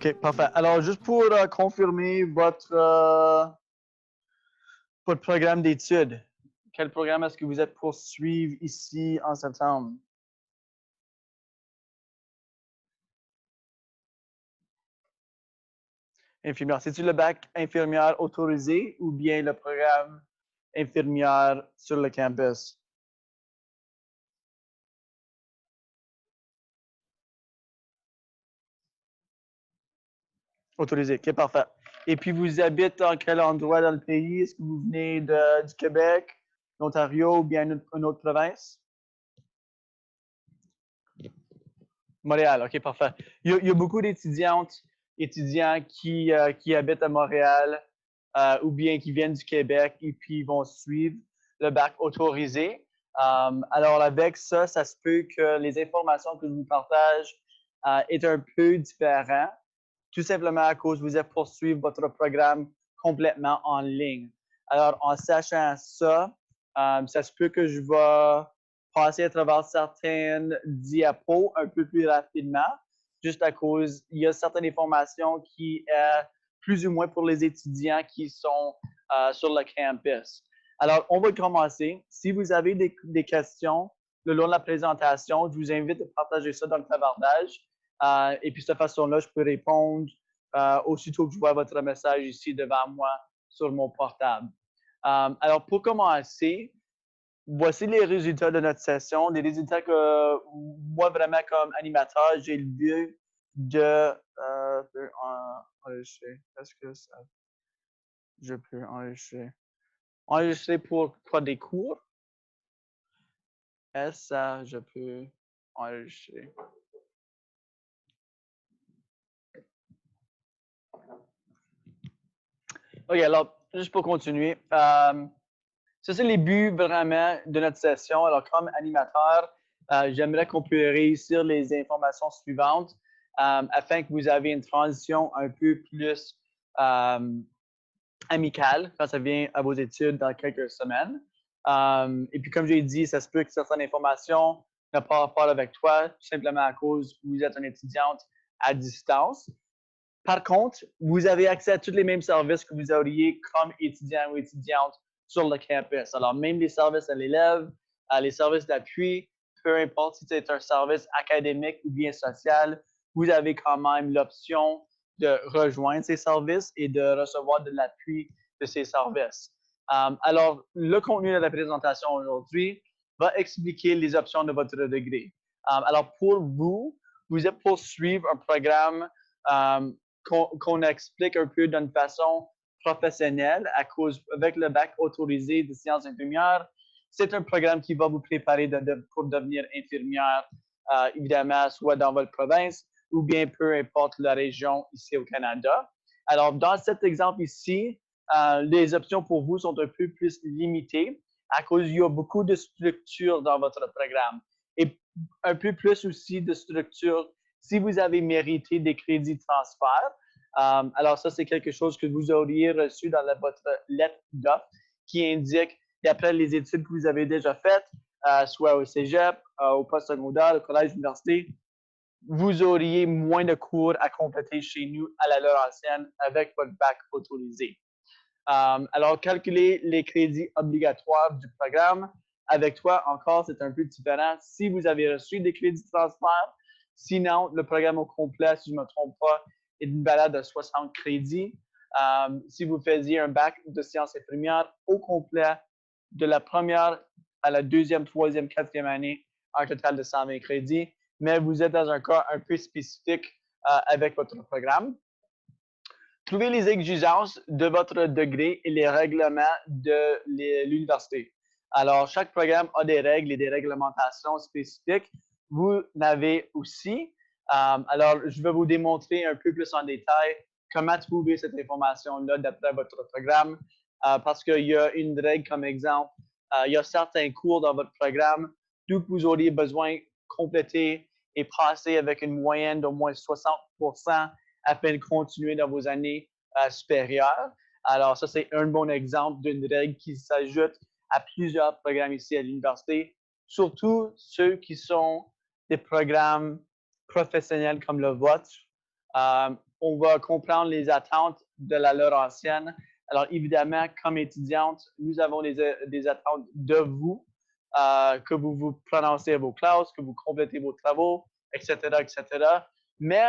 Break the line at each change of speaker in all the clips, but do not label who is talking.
OK, parfait. Alors, juste pour confirmer votre programme d'études, quel programme est-ce que vous êtes pour suivre ici en septembre? Infirmière. C'est-tu le bac infirmière autorisé ou bien le programme infirmière sur le campus? Autorisé. OK, parfait. Et puis, vous habitez dans quel endroit dans le pays? Est-ce que vous venez du Québec, l'Ontario ou bien une autre province? Montréal, OK, parfait. Il y a beaucoup d'étudiantes, étudiants qui habitent à Montréal ou bien qui viennent du Québec et puis vont suivre le bac autorisé. Alors, avec ça, ça se peut que les informations que je vous partage est un peu différent, tout simplement à cause que vous êtes poursuivre votre programme complètement en ligne. Alors, en sachant ça, ça se peut que je vais passer à travers certaines diapos un peu plus rapidement, juste à cause, il y a certaines informations qui est plus ou moins pour les étudiants qui sont sur le campus. Alors, on va commencer. Si vous avez des questions le long de la présentation, je vous invite à partager ça dans le clavardage. Et puis, de cette façon-là, je peux répondre aussitôt que je vois votre message ici devant moi sur mon portable. Alors, pour commencer, voici les résultats de notre session. Des résultats que moi, vraiment, comme animateur, j'ai le but de enregistrer. Est-ce que ça, je peux enregistrer? Enregistrer pour quoi des cours? Est-ce que je peux enregistrer? OK, alors, juste pour continuer. Ça, c'est les buts vraiment de notre session. Alors, comme animateur, j'aimerais qu'on puisse réussir les informations suivantes afin que vous ayez une transition un peu plus amicale quand ça vient à vos études dans quelques semaines. Et puis, comme j'ai dit, ça se peut que certaines informations n'ont pas rapport avec toi, tout simplement à cause que vous êtes une étudiante à distance. Par contre, vous avez accès à tous les mêmes services que vous auriez comme étudiant ou étudiante sur le campus. Alors, même les services à l'élève, les services d'appui, peu importe si c'est un service académique ou bien social, vous avez quand même l'option de rejoindre ces services et de recevoir de l'appui de ces services. Alors, le contenu de la présentation aujourd'hui va expliquer les options de votre degré. Alors, pour vous, vous êtes pour suivre un programme qu'on explique un peu d'une façon professionnelle à cause, avec le bac autorisé de sciences infirmières, c'est un programme qui va vous préparer pour devenir infirmière, évidemment, soit dans votre province ou bien peu importe la région ici au Canada. Alors, dans cet exemple ici, les options pour vous sont un peu plus limitées à cause qu'il y a beaucoup de structures dans votre programme et un peu plus aussi de structures si vous avez mérité des crédits de transfert. Alors ça, c'est quelque chose que vous auriez reçu dans votre lettre d'offre qui indique, d'après les études que vous avez déjà faites, soit au cégep, au postsecondaire, au collège, université, vous auriez moins de cours à compléter chez nous à la Laurentienne avec votre bac autorisé. Alors, calculer les crédits obligatoires du programme. Avec toi, encore, c'est un peu différent. Si vous avez reçu des crédits de transfert, sinon, le programme au complet, si je ne me trompe pas, est d'une valeur de 60 crédits. Si vous faisiez un bac de sciences infirmières au complet, de la première à la deuxième, troisième, quatrième année, un total de 120 crédits, mais vous êtes dans un cas un peu spécifique avec votre programme. Trouvez les exigences de votre degré et les règlements de l'université. Alors, chaque programme a des règles et des réglementations spécifiques. Vous n'avez aussi. Alors, je vais vous démontrer un peu plus en détail comment trouver cette information-là d'après votre programme, parce qu'il y a une règle comme exemple. Il y a certains cours dans votre programme, d'où vous auriez besoin de compléter et passer avec une moyenne d'au moins 60% afin de continuer dans vos années supérieures. Alors, ça, c'est un bon exemple d'une règle qui s'ajoute à plusieurs programmes ici à l'université, surtout ceux qui sont des programmes professionnels comme le vôtre. On va comprendre les attentes de la Laurentienne. Alors, évidemment, comme étudiante, nous avons des attentes de vous, que vous vous prononcez vos classes, que vous complétez vos travaux, etc., etc. Mais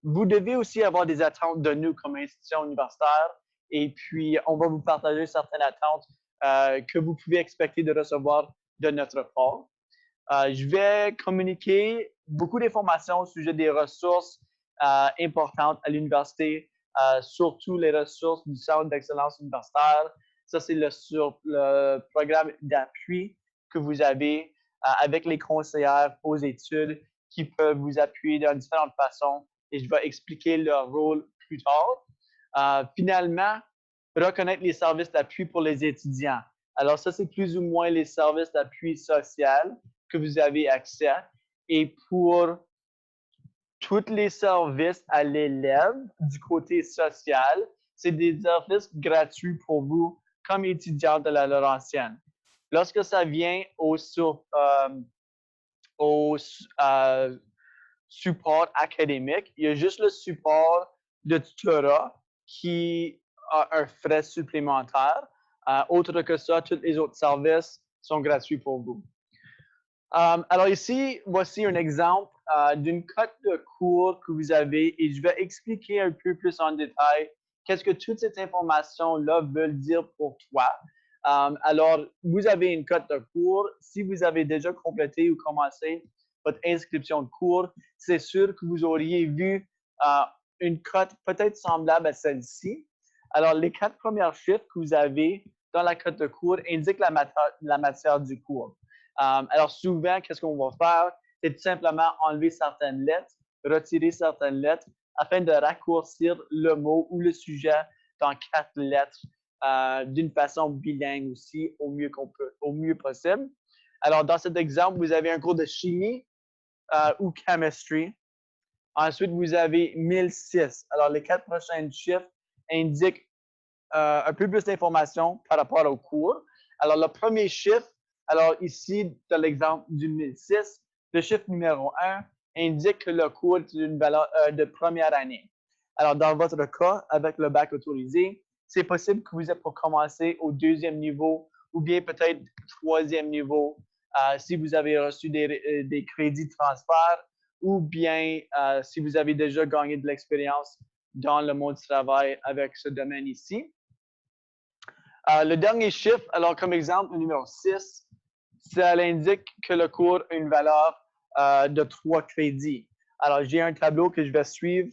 vous devez aussi avoir des attentes de nous comme institution universitaire. Et puis, on va vous partager certaines attentes que vous pouvez expecter de recevoir de notre part. Je vais communiquer beaucoup d'informations au sujet des ressources importantes à l'université, surtout les ressources du Centre d'excellence universitaire. Ça, c'est le programme d'appui que vous avez avec les conseillères aux études qui peuvent vous appuyer de différentes façons et je vais expliquer leur rôle plus tard. Finalement, reconnaître les services d'appui pour les étudiants. Alors, ça, c'est plus ou moins les services d'appui social que vous avez accès. Et pour tous les services à l'élève du côté social, c'est des services gratuits pour vous comme étudiant de la Laurentienne. Lorsque ça vient au support académique, il y a juste le support de tutorat qui a un frais supplémentaire. Autre que ça, tous les autres services sont gratuits pour vous. Alors ici, voici un exemple d'une cote de cours que vous avez et je vais expliquer un peu plus en détail qu'est-ce que toute cette information-là veut dire pour toi. Alors, vous avez une cote de cours. Si vous avez déjà complété ou commencé votre inscription de cours, c'est sûr que vous auriez vu une cote peut-être semblable à celle-ci. Alors, les 4 premiers chiffres que vous avez dans la cote de cours indiquent la matière du cours. Alors, souvent, qu'est-ce qu'on va faire? C'est tout simplement enlever certaines lettres, retirer certaines lettres afin de raccourcir le mot ou le sujet dans 4 lettres d'une façon bilingue aussi, au mieux possible. Alors, dans cet exemple, vous avez un cours de chimie ou chemistry. Ensuite, vous avez 1006. Alors, les 4 prochains chiffres indiquent un peu plus d'informations par rapport au cours. Alors, le premier chiffre, alors ici, dans l'exemple du 1006, le chiffre numéro 1 indique que le cours est d'une valeur de première année. Alors, dans votre cas, avec le bac autorisé, c'est possible que vous êtes pour commencer au 2e niveau ou bien peut-être 3e niveau si vous avez reçu des crédits de transfert ou bien si vous avez déjà gagné de l'expérience dans le monde du travail avec ce domaine ici. Le dernier chiffre, alors comme exemple, le numéro 6, ça indique que le cours a une valeur de 3 crédits. Alors, j'ai un tableau que je vais suivre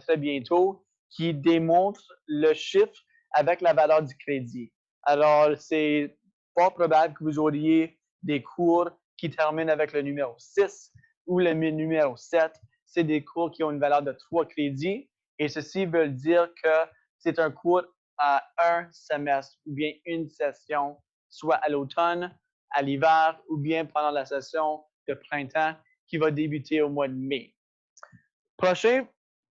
très bientôt qui démontre le chiffre avec la valeur du crédit. Alors, c'est fort probable que vous auriez des cours qui terminent avec le numéro 6 ou le numéro 7. C'est des cours qui ont une valeur de 3 crédits et ceci veut dire que c'est un cours à un semestre ou bien une session, soit à l'automne, à l'hiver ou bien pendant la session de printemps qui va débuter au mois de mai. Prochain,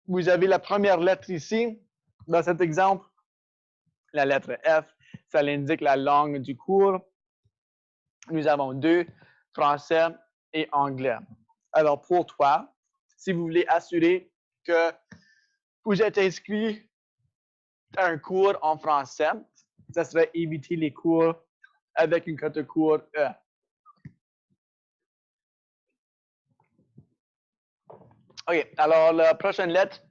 vous avez la première lettre ici. Dans cet exemple, la lettre F, ça indique la langue du cours. Nous avons 2, français et anglais. Alors pour toi, si vous voulez assurer que vous êtes inscrit un cours en français, ça serait éviter les cours avec une cote de cours E. OK, alors la prochaine lettre,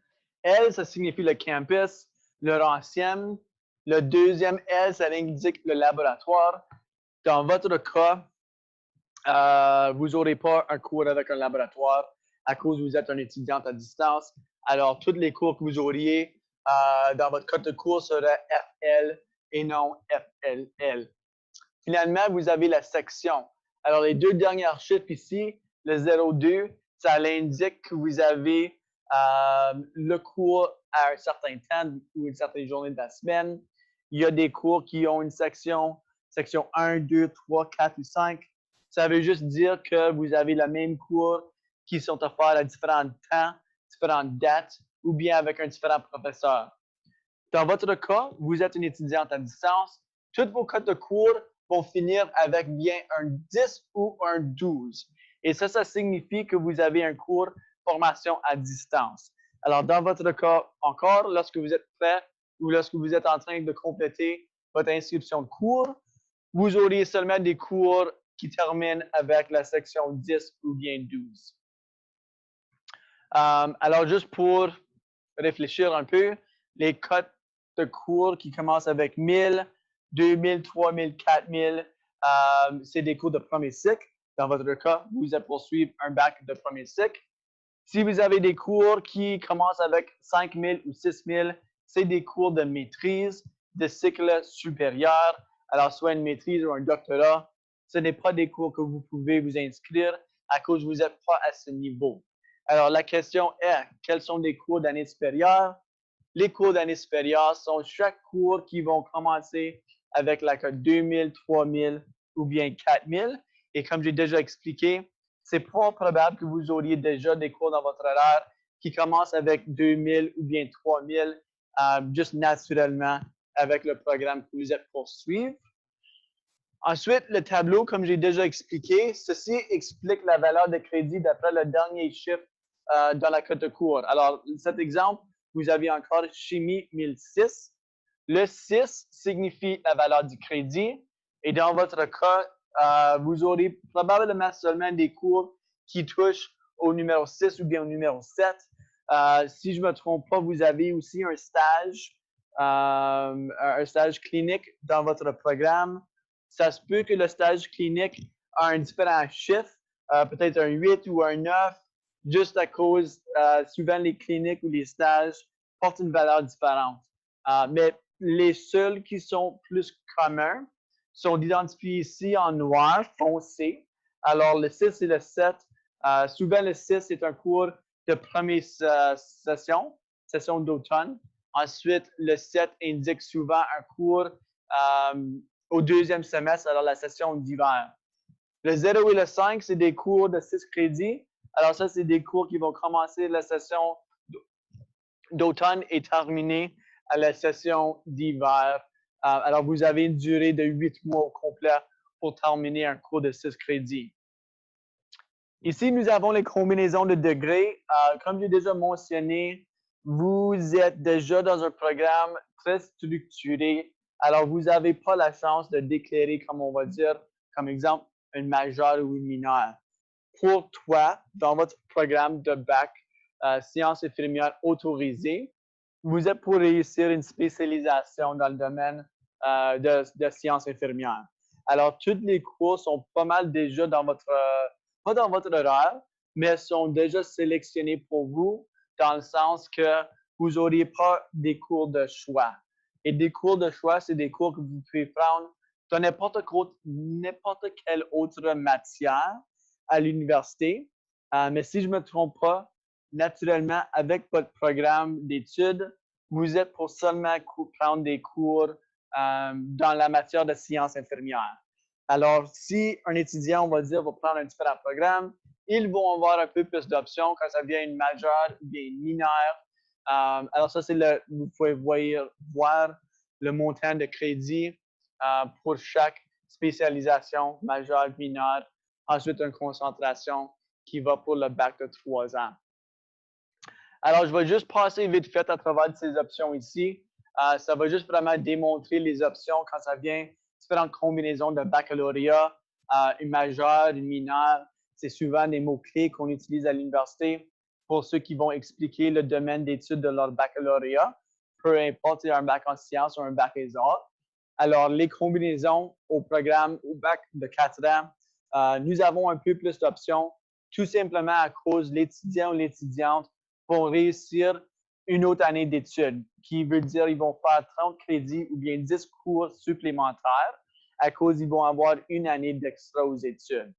L, ça signifie le campus, Laurentienne. Le deuxième L, ça indique le laboratoire. Dans votre cas, vous n'aurez pas un cours avec un laboratoire à cause que vous êtes un étudiant à distance. Alors, tous les cours que vous auriez dans votre code de cours seraient FL et non FLL. Finalement, vous avez la section. Alors, les 2 dernières chiffres ici, le 02, ça indique que vous avez le cours à un certain temps ou une certaine journée de la semaine. Il y a des cours qui ont une section 1, 2, 3, 4 ou 5. Ça veut juste dire que vous avez le même cours qui sont offerts à différents temps, différentes dates ou bien avec un différent professeur. Dans votre cas, vous êtes une étudiante à distance. Toutes vos codes de cours vont finir avec bien un 10 ou un 12. Et ça signifie que vous avez un cours formation à distance. Alors, dans votre cas, encore, lorsque vous êtes prêt ou lorsque vous êtes en train de compléter votre inscription de cours, vous auriez seulement des cours qui terminent avec la section 10 ou bien 12. Alors, juste pour réfléchir un peu, les cotes de cours qui commencent avec 1000, 2000, 3000, 4000, c'est des cours de premier cycle. Dans votre cas, vous allez poursuivre un bac de premier cycle. Si vous avez des cours qui commencent avec 5000 ou 6000, c'est des cours de maîtrise, de cycle supérieur. Alors, soit une maîtrise ou un doctorat, ce n'est pas des cours que vous pouvez vous inscrire à cause que vous n'êtes pas à ce niveau. Alors, la question est, quels sont les cours d'année supérieure? Les cours d'année supérieure sont chaque cours qui vont commencer avec la cote 2000, 3000 ou bien 4000. Et comme j'ai déjà expliqué, c'est pas probable que vous auriez déjà des cours dans votre horaire qui commencent avec 2000 ou bien 3000, juste naturellement avec le programme que vous êtes poursuivre. Ensuite, le tableau, comme j'ai déjà expliqué, ceci explique la valeur de crédit d'après le dernier chiffre dans la cote de cours. Alors, cet exemple, vous avez encore chimie 1006. Le 6 signifie la valeur du crédit. Et dans votre cas, vous aurez probablement seulement des cours qui touchent au numéro 6 ou bien au numéro 7. Si je ne me trompe pas, vous avez aussi un stage clinique dans votre programme. Ça se peut que le stage clinique a un différent chiffre, peut-être un 8 ou un 9, juste à cause, souvent les cliniques ou les stages portent une valeur différente. Mais les seuls qui sont plus communs sont identifiés ici en noir foncé. Alors, le 6 et le 7, souvent le 6 est un cours de première session d'automne. Ensuite, le 7 indique souvent un cours au deuxième semestre, alors la session d'hiver. Le 0 et le 5, c'est des cours de 6 crédits. Alors ça, c'est des cours qui vont commencer la session d'automne et terminer à la session d'hiver. Alors, vous avez une durée de 8 mois au complet pour terminer un cours de 6 crédits. Ici, nous avons les combinaisons de degrés. Comme j'ai déjà mentionné, vous êtes déjà dans un programme très structuré. Alors, vous n'avez pas la chance de déclarer, comme on va dire, comme exemple, une majeure ou une mineure. Pour toi, dans votre programme de bac, sciences infirmières autorisées, vous êtes pour réussir une spécialisation dans le domaine de sciences infirmières. Alors, tous les cours sont pas mal déjà dans votre, pas dans votre horaire, mais sont déjà sélectionnés pour vous dans le sens que vous n'auriez pas des cours de choix. Et des cours de choix, c'est des cours que vous pouvez prendre dans n'importe quelle autre matière à l'université. Mais si je ne me trompe pas, naturellement, avec votre programme d'études, vous êtes pour seulement prendre des cours dans la matière de sciences infirmières. Alors, si un étudiant, on va dire, va prendre un différent programme, ils vont avoir un peu plus d'options quand ça vient une majeure ou bien une mineure. Alors, ça, vous pouvez voir le montant de crédit pour chaque spécialisation majeure, mineure. Ensuite, une concentration qui va pour le bac de 3 ans. Alors, je vais juste passer vite fait à travers ces options ici. Ça va juste vraiment démontrer les options quand ça vient différentes combinaisons de baccalauréat, une majeure, une mineure. C'est souvent des mots-clés qu'on utilise à l'université pour ceux qui vont expliquer le domaine d'études de leur baccalauréat, peu importe si c'est un bac en sciences ou un bac en arts. Alors, les combinaisons au programme, au bac de 4 ans, nous avons un peu plus d'options, tout simplement à cause de l'étudiant ou l'étudiante vont réussir une autre année d'études, qui veut dire qu'ils vont faire 30 crédits ou bien 10 cours supplémentaires à cause qu'ils vont avoir une année d'extra aux études.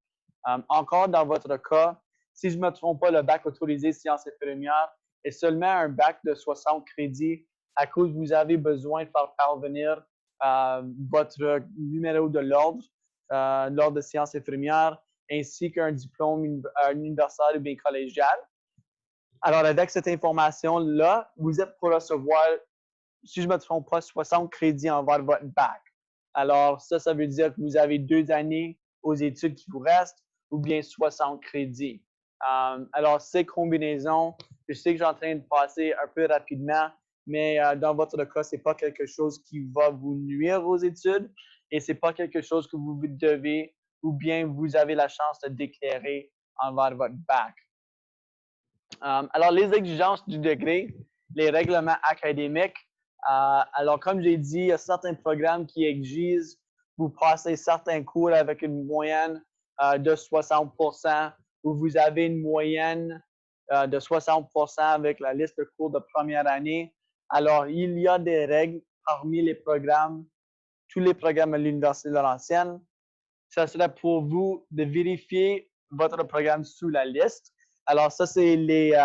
Encore dans votre cas, si je ne me trompe pas, le bac autorisé sciences infirmières est seulement un bac de 60 crédits à cause que vous avez besoin de faire parvenir votre numéro de l'ordre de sciences infirmières ainsi qu'un diplôme universitaire ou bien collégial. Alors, avec cette information-là, vous êtes pour recevoir, si je ne me trompe pas, 60 crédits envers votre bac. Alors, ça veut dire que vous avez 2 années aux études qui vous restent ou bien 60 crédits. Alors, ces combinaisons, je sais que je suis en train de passer un peu rapidement, mais dans votre cas, ce n'est pas quelque chose qui va vous nuire aux études et ce n'est pas quelque chose que vous devez ou bien vous avez la chance de déclarer envers votre bac. Alors, les exigences du degré, les règlements académiques. Alors, comme j'ai dit, il y a certains programmes qui exigent vous passez certains cours avec une moyenne de 60%, ou vous avez une moyenne de 60% avec la liste de cours de première année. Alors, il y a des règles parmi les programmes, tous les programmes à l'Université de Laurentienne. Ça serait pour vous de vérifier votre programme sous la liste. Alors, ça, c'est les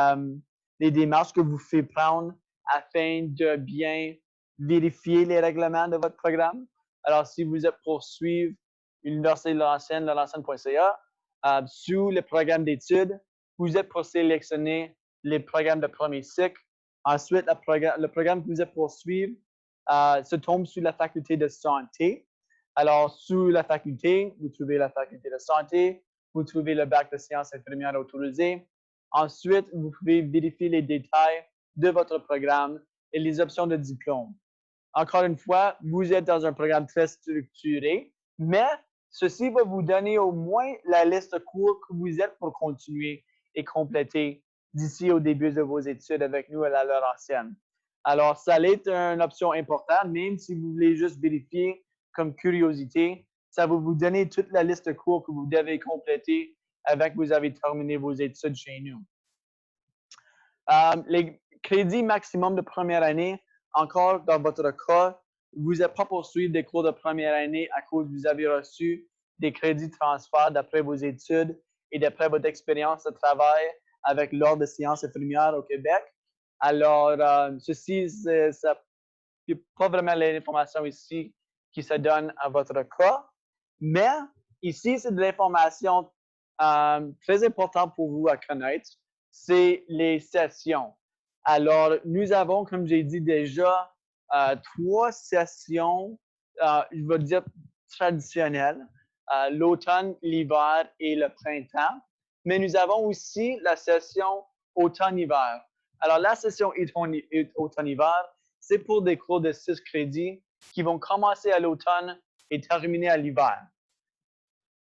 démarches que vous faites prendre afin de bien vérifier les règlements de votre programme. Alors, si vous êtes pour suivre l'Université de Laurentienne, laurentienne.ca, sous le programme d'études, vous êtes pour sélectionner les programmes de premier cycle. Ensuite, le programme que vous êtes pour suivre se tombe sous la faculté de santé. Alors, sous la faculté, vous trouvez la faculté de santé, vous trouvez le bac de sciences infirmières autorisées. Ensuite, vous pouvez vérifier les détails de votre programme et les options de diplôme. Encore une fois, vous êtes dans un programme très structuré, mais ceci va vous donner au moins la liste de cours que vous êtes pour continuer et compléter d'ici au début de vos études avec nous à la Laurentienne. Alors, ça est une option importante, même si vous voulez juste vérifier comme curiosité, ça va vous donner toute la liste de cours que vous devez compléter avec que vous avez terminé vos études chez nous. Les crédits maximum de première année, encore dans votre cas, vous n'êtes pas poursuivre des cours de première année à cause que vous avez reçu des crédits de transfert d'après vos études et d'après votre expérience de travail avec l'Ordre de sciences infirmières au Québec. Alors, ceci, ça n'y a pas vraiment l'information ici qui se donne à votre cas, mais ici, c'est de l'information très importante pour vous à connaître, c'est les sessions. Alors, nous avons, comme j'ai dit déjà, 3 sessions, je vais dire traditionnelles, l'automne, l'hiver et le printemps, mais nous avons aussi la session automne-hiver. Alors, la session automne-hiver, c'est pour des cours de 6 crédits qui vont commencer à l'automne et terminer à l'hiver.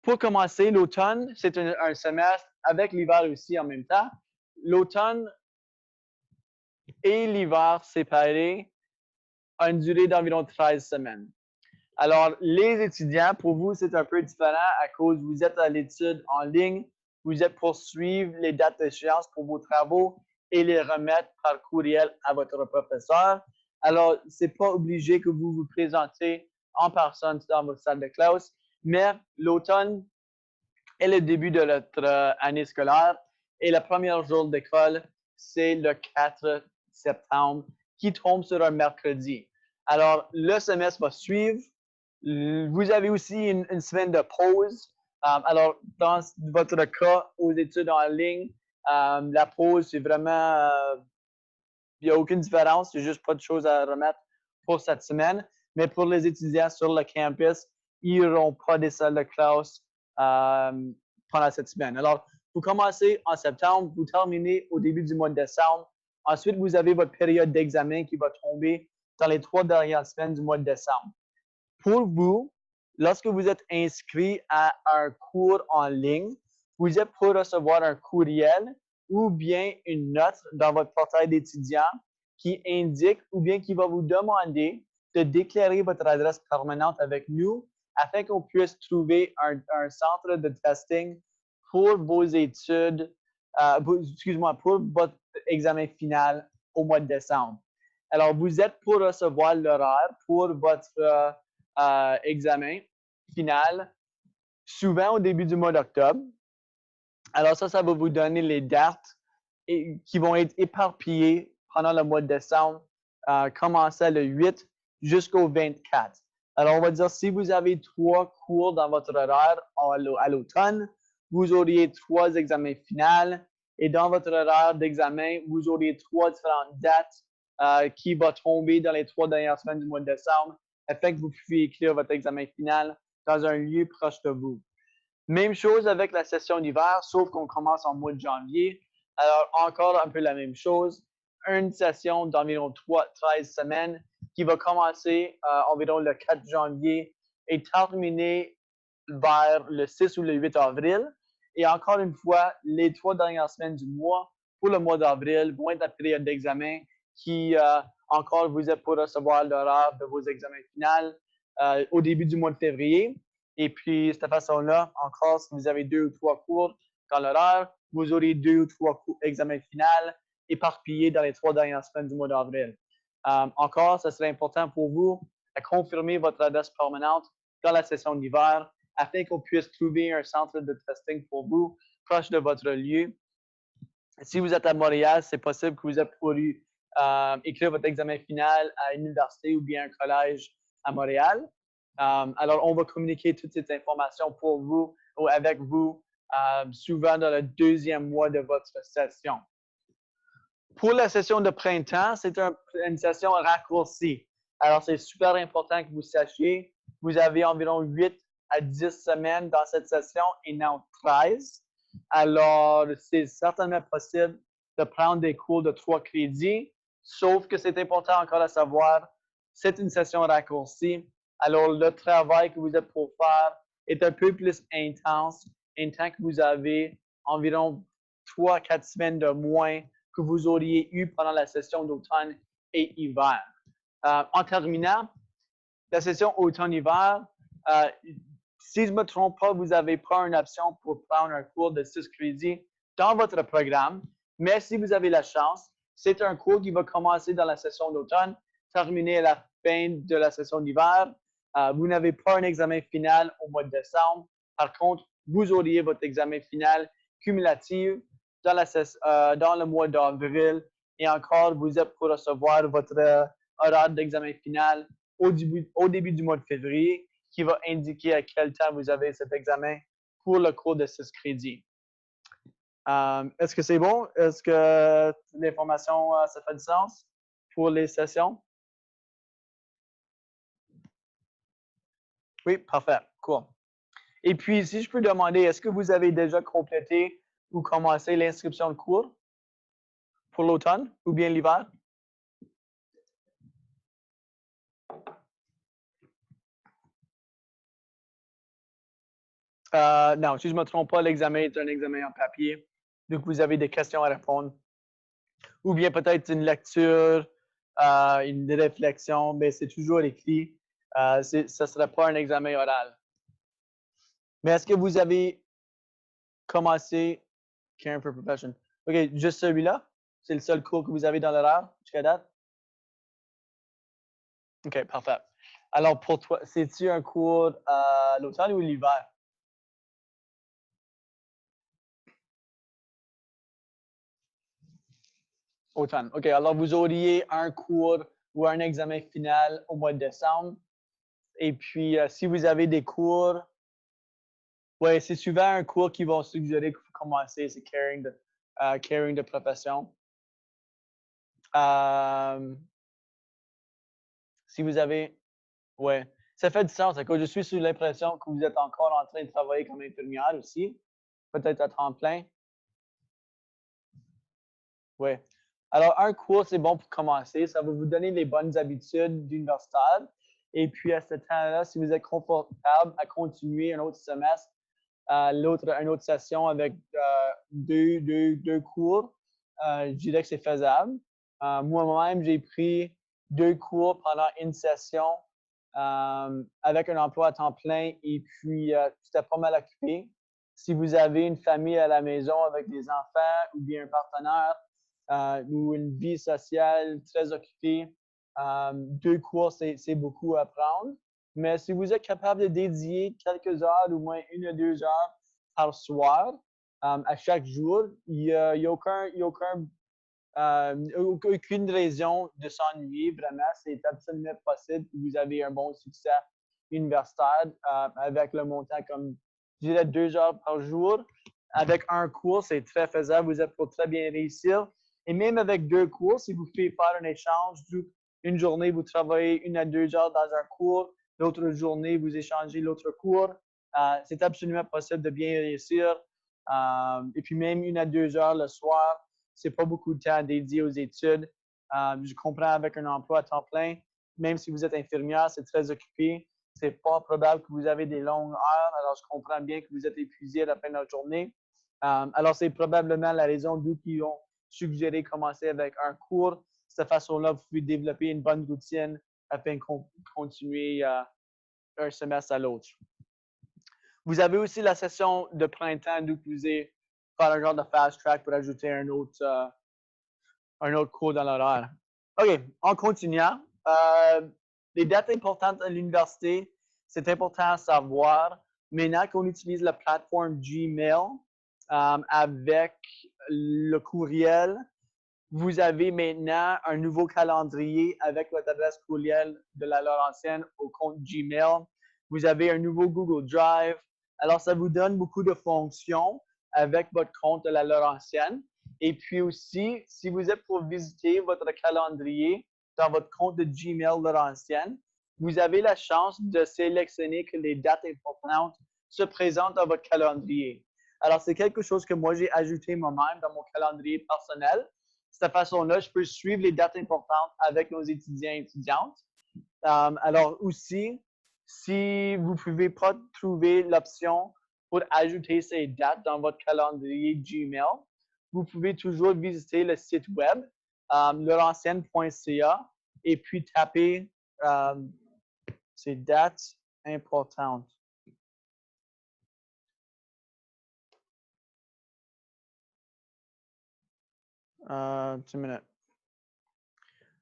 Pour commencer, l'automne, c'est un semestre avec l'hiver aussi en même temps. L'automne et l'hiver séparés ont une durée d'environ 13 semaines. Alors, les étudiants, pour vous, c'est un peu différent à cause que vous êtes à l'étude en ligne, vous êtes pour suivre les dates d'échéance pour vos travaux et les remettre par courriel à votre professeur. Alors, ce n'est pas obligé que vous vous présentez en personne dans votre salle de classe, mais l'automne est le début de notre année scolaire et le premier jour d'école, c'est le 4 septembre qui tombe sur un mercredi. Alors, le semestre va suivre. Vous avez aussi une semaine de pause. Alors, dans votre cas, aux études en ligne, la pause, c'est vraiment, il n'y a aucune différence, il n'y a juste pas de choses à remettre pour cette semaine. Mais pour les étudiants sur le campus, ils n'auront pas des salles de classe pendant cette semaine. Alors, vous commencez en septembre, vous terminez au début du mois de décembre. Ensuite, vous avez votre période d'examen qui va tomber dans les 3 dernières semaines du mois de décembre. Pour vous, lorsque vous êtes inscrit à un cours en ligne, vous êtes pour recevoir un courriel ou bien une note dans votre portail d'étudiant qui indique ou bien qui va vous demander de déclarer votre adresse permanente avec nous afin qu'on puisse trouver un centre de testing pour vos études, pour votre examen final au mois de décembre. Alors, vous êtes pour recevoir l'horaire pour votre examen final, souvent au début du mois d'octobre. Alors ça va vous donner les dates qui vont être éparpillées pendant le mois de décembre, commençant le 8 jusqu'au 24. Alors, on va dire, si vous avez 3 cours dans votre horaire à l'automne, vous auriez 3 examens finaux. Et dans votre horaire d'examen, vous auriez 3 différentes dates qui vont tomber dans les 3 dernières semaines du mois de décembre, afin que vous puissiez écrire votre examen final dans un lieu proche de vous. Même chose avec la session d'hiver, sauf qu'on commence en mois de janvier. Alors, encore un peu la même chose. Une session d'environ 13 semaines qui va commencer environ le 4 janvier et terminer vers le 6 ou le 8 avril. Et encore une fois, les 3 dernières semaines du mois, pour le mois d'avril, vont être la période d'examen qui, encore, vous êtes pour recevoir l'horaire de vos examens finaux au début du mois de février. Et puis, de cette façon-là, encore, si vous avez 2 ou 3 cours dans l'horaire, vous aurez 2 ou 3 examens finaux éparpillés dans les 3 dernières semaines du mois d'avril. Encore, ce serait important pour vous de confirmer votre adresse permanente dans la session d'hiver afin qu'on puisse trouver un centre de testing pour vous proche de votre lieu. Si vous êtes à Montréal, c'est possible que vous ayez pourru écrire votre examen final à une université ou bien un collège à Montréal. Alors, on va communiquer toutes ces informations pour vous ou avec vous souvent dans le deuxième mois de votre session. Pour la session de printemps, c'est une session raccourcie. Alors, c'est super important que vous sachiez, vous avez environ 8 à 10 semaines dans cette session et non 13. Alors, c'est certainement possible de prendre des cours de 3 crédits, sauf que c'est important encore à savoir, c'est une session raccourcie. Alors, le travail que vous êtes pour faire est un peu plus intense, en tant que vous avez environ 3 à 4 semaines de moins que vous auriez eu pendant la session d'automne et hiver. En terminant, la session automne-hiver, si je ne me trompe pas, vous n'avez pas une option pour prendre un cours de 6 crédits dans votre programme, mais si vous avez la chance, c'est un cours qui va commencer dans la session d'automne, terminer à la fin de la session d'hiver. Vous n'avez pas un examen final au mois de décembre. Par contre, vous auriez votre examen final cumulatif dans le mois d'avril et encore, vous êtes pour recevoir votre horaire d'examen final au début du mois de février qui va indiquer à quel temps vous avez cet examen pour le cours de 6 crédits. Est-ce que c'est bon? Est-ce que l'information, ça fait du sens pour les sessions? Oui, parfait. Cool. Et puis, si je peux demander, est-ce que vous avez déjà complété ou commencé l'inscription de cours pour l'automne ou bien l'hiver? Non, si je ne me trompe pas, l'examen est un examen en papier. Donc, vous avez des questions à répondre. Ou bien peut-être une lecture, une réflexion, mais c'est toujours écrit. Ce ne sera pas un examen oral. Mais est-ce que vous avez commencé Caring for Profession? OK, juste celui-là? C'est le seul cours que vous avez dans l'horaire jusqu'à date? OK, parfait. Alors, pour toi, c'est-tu un cours l'automne ou l'hiver? Automne. OK, alors vous auriez un cours ou un examen final au mois de décembre. Et puis, si vous avez des cours, oui, c'est souvent un cours qui vont suggérer que vous commencez, c'est caring de profession. Si vous avez, ouais, ça fait du sens. Je suis sous l'impression que vous êtes encore en train de travailler comme infirmière aussi, peut-être à temps plein. Oui. Alors, un cours, c'est bon pour commencer. Ça va vous donner les bonnes habitudes d'universitaire. Et puis, à ce temps-là, si vous êtes confortable à continuer un autre semestre, une autre session avec deux cours, je dirais que c'est faisable. Moi-même, j'ai pris 2 cours pendant une session avec un emploi à temps plein et puis j'étais pas mal occupé. Si vous avez une famille à la maison avec des enfants ou bien un partenaire ou une vie sociale très occupée, 2 cours, c'est beaucoup à prendre. Mais si vous êtes capable de dédier quelques heures, au moins 1 à 2 heures par soir, à chaque jour, il n'y a, aucune raison de s'ennuyer. Vraiment, c'est absolument possible que vous avez un bon succès universitaire avec le montant comme, je dirais, 2 heures par jour. Avec un cours, c'est très faisable. Vous êtes pour très bien réussir. Et même avec 2 cours, si vous pouvez faire un échange, une journée, vous travaillez 1 à 2 heures dans un cours, l'autre journée, vous échangez l'autre cours. C'est absolument possible de bien réussir. Et puis même 1 à 2 heures le soir, c'est pas beaucoup de temps dédié aux études. Je comprends avec un emploi à temps plein, même si vous êtes infirmière, c'est très occupé. C'est pas probable que vous avez des longues heures. Alors, je comprends bien que vous êtes épuisé à la fin de la journée. Alors, c'est probablement la raison d'où ils ont suggéré commencer avec un cours. De cette façon-là, vous pouvez développer une bonne routine afin de continuer un semestre à l'autre. Vous avez aussi la session de printemps d'où vous allez faire un genre de fast track pour ajouter un autre cours dans l'horaire. OK, en continuant, les dates importantes à l'université, c'est important à savoir. Maintenant qu'on utilise la plateforme Gmail avec le courriel, vous avez maintenant un nouveau calendrier avec votre adresse courriel de la Laurentienne au compte Gmail. Vous avez un nouveau Google Drive. Alors, ça vous donne beaucoup de fonctions avec votre compte de la Laurentienne. Et puis aussi, si vous êtes pour visiter votre calendrier dans votre compte de Gmail Laurentienne, vous avez la chance de sélectionner que les dates importantes se présentent dans votre calendrier. Alors, c'est quelque chose que moi, j'ai ajouté moi-même dans mon calendrier personnel. De cette façon-là, je peux suivre les dates importantes avec nos étudiants et étudiantes. Alors aussi, si vous ne pouvez pas trouver l'option pour ajouter ces dates dans votre calendrier Gmail, vous pouvez toujours visiter le site web laurentienne.ca et puis taper ces dates importantes. Une minute.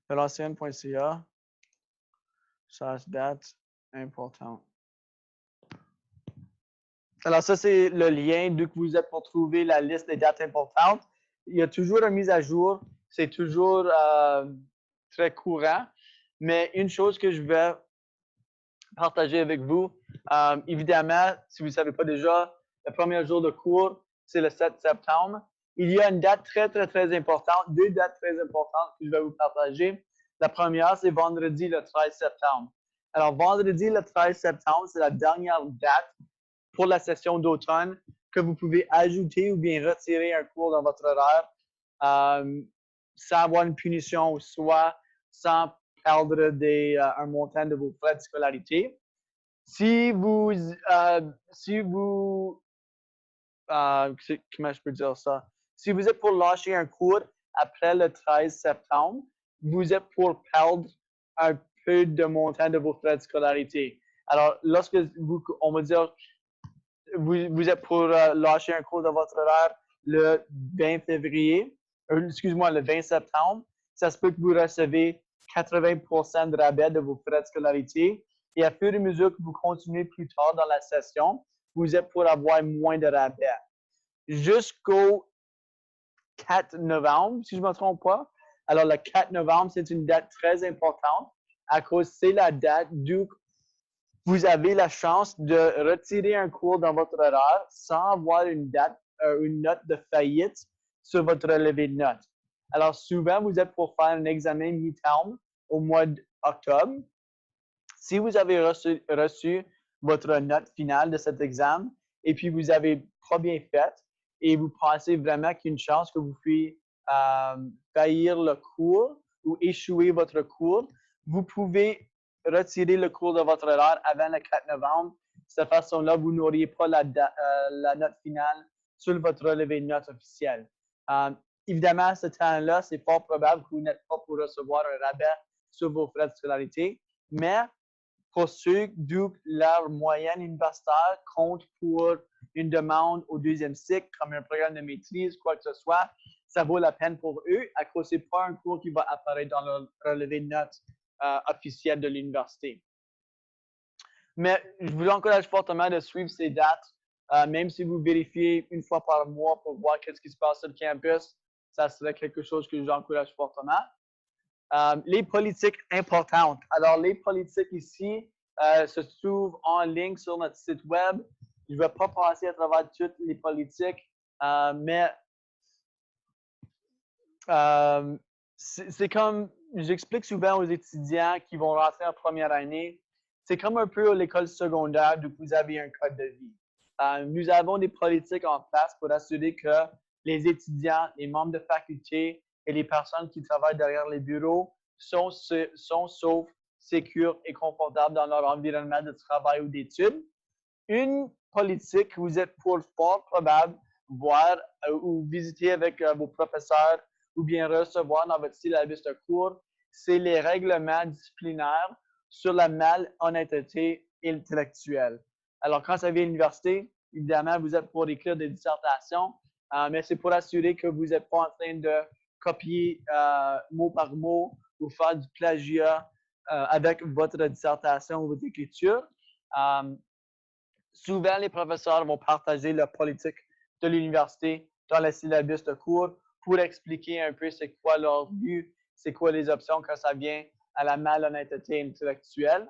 Laurentienne.ca, ça date importante. Alors, ça, c'est le lien d'où vous êtes pour trouver la liste des dates importantes. Il y a toujours une mise à jour. C'est toujours très courant. Mais une chose que je vais partager avec vous, évidemment, si vous ne savez pas déjà, le premier jour de cours, c'est le 7 septembre. Il y a une date très, très, très importante, 2 dates très importantes que je vais vous partager. La première, c'est vendredi le 13 septembre. Alors, vendredi le 13 septembre, c'est la dernière date pour la session d'automne que vous pouvez ajouter ou bien retirer un cours dans votre horaire sans avoir une punition ou soit sans perdre un montant de vos frais de scolarité. Si vous comment je peux dire ça? Si vous êtes pour lâcher un cours après le 13 septembre, vous êtes pour perdre un peu de montant de vos frais de scolarité. Alors, lorsque on va dire vous êtes pour lâcher un cours de votre horaire le 20 février, excuse-moi, le 20 septembre, ça se peut que vous recevez 80% de rabais de vos frais de scolarité. Et à fur et à mesure que vous continuez plus tard dans la session, vous êtes pour avoir moins de rabais. Jusqu'au 4 novembre, si je ne me trompe pas. Alors, le 4 novembre, c'est une date très importante à cause c'est la date d'où vous avez la chance de retirer un cours dans votre horaire sans avoir une note de faillite sur votre relevé de notes. Alors, souvent, vous êtes pour faire un examen mi-terme au mois d'octobre. Si vous avez reçu votre note finale de cet examen et puis vous avez pas bien fait et vous pensez vraiment qu'il y a une chance que vous puissiez faillir le cours ou échouer votre cours, vous pouvez retirer le cours de votre horaire avant le 4 novembre. De cette façon-là, vous n'auriez pas la note finale sur votre relevé de notes officiel. Évidemment, à ce temps-là, c'est fort probable que vous n'êtes pas pour recevoir un rabais sur vos frais de scolarité, mais pour ceux d'où leur moyenne universitaire compte pour une demande au deuxième cycle, comme un programme de maîtrise, quoi que ce soit, ça vaut la peine pour eux, à cause ce n'est pas un cours qui va apparaître dans le relevé de notes officiel de l'université. Mais je vous encourage fortement de suivre ces dates, même si vous vérifiez une fois par mois pour voir qu'est-ce qui se passe sur le campus, ça serait quelque chose que je vous encourage fortement. Les politiques importantes. Alors, les politiques ici se trouvent en ligne sur notre site web. Je ne vais pas passer à travers toutes les politiques, mais c'est comme j'explique souvent aux étudiants qui vont rentrer en première année, c'est comme un peu l'école secondaire où vous avez un code de vie. Nous avons des politiques en place pour assurer que les étudiants, les membres de faculté et les personnes qui travaillent derrière les bureaux sont saufs, sécures et confortables dans leur environnement de travail ou d'études. Une politique que vous êtes pour fort probable voir ou visiter avec vos professeurs ou bien recevoir dans votre syllabus de cours, c'est les règlements disciplinaires sur la malhonnêteté intellectuelle. Alors, quand ça vient à l'université, évidemment, vous êtes pour écrire des dissertations, mais c'est pour assurer que vous n'êtes pas en train de copier mot par mot ou faire du plagiat avec votre dissertation ou votre écriture. Souvent, les professeurs vont partager leur politique de l'université dans le syllabus de cours pour expliquer un peu c'est quoi leur but, c'est quoi les options quand ça vient à la malhonnêteté intellectuelle.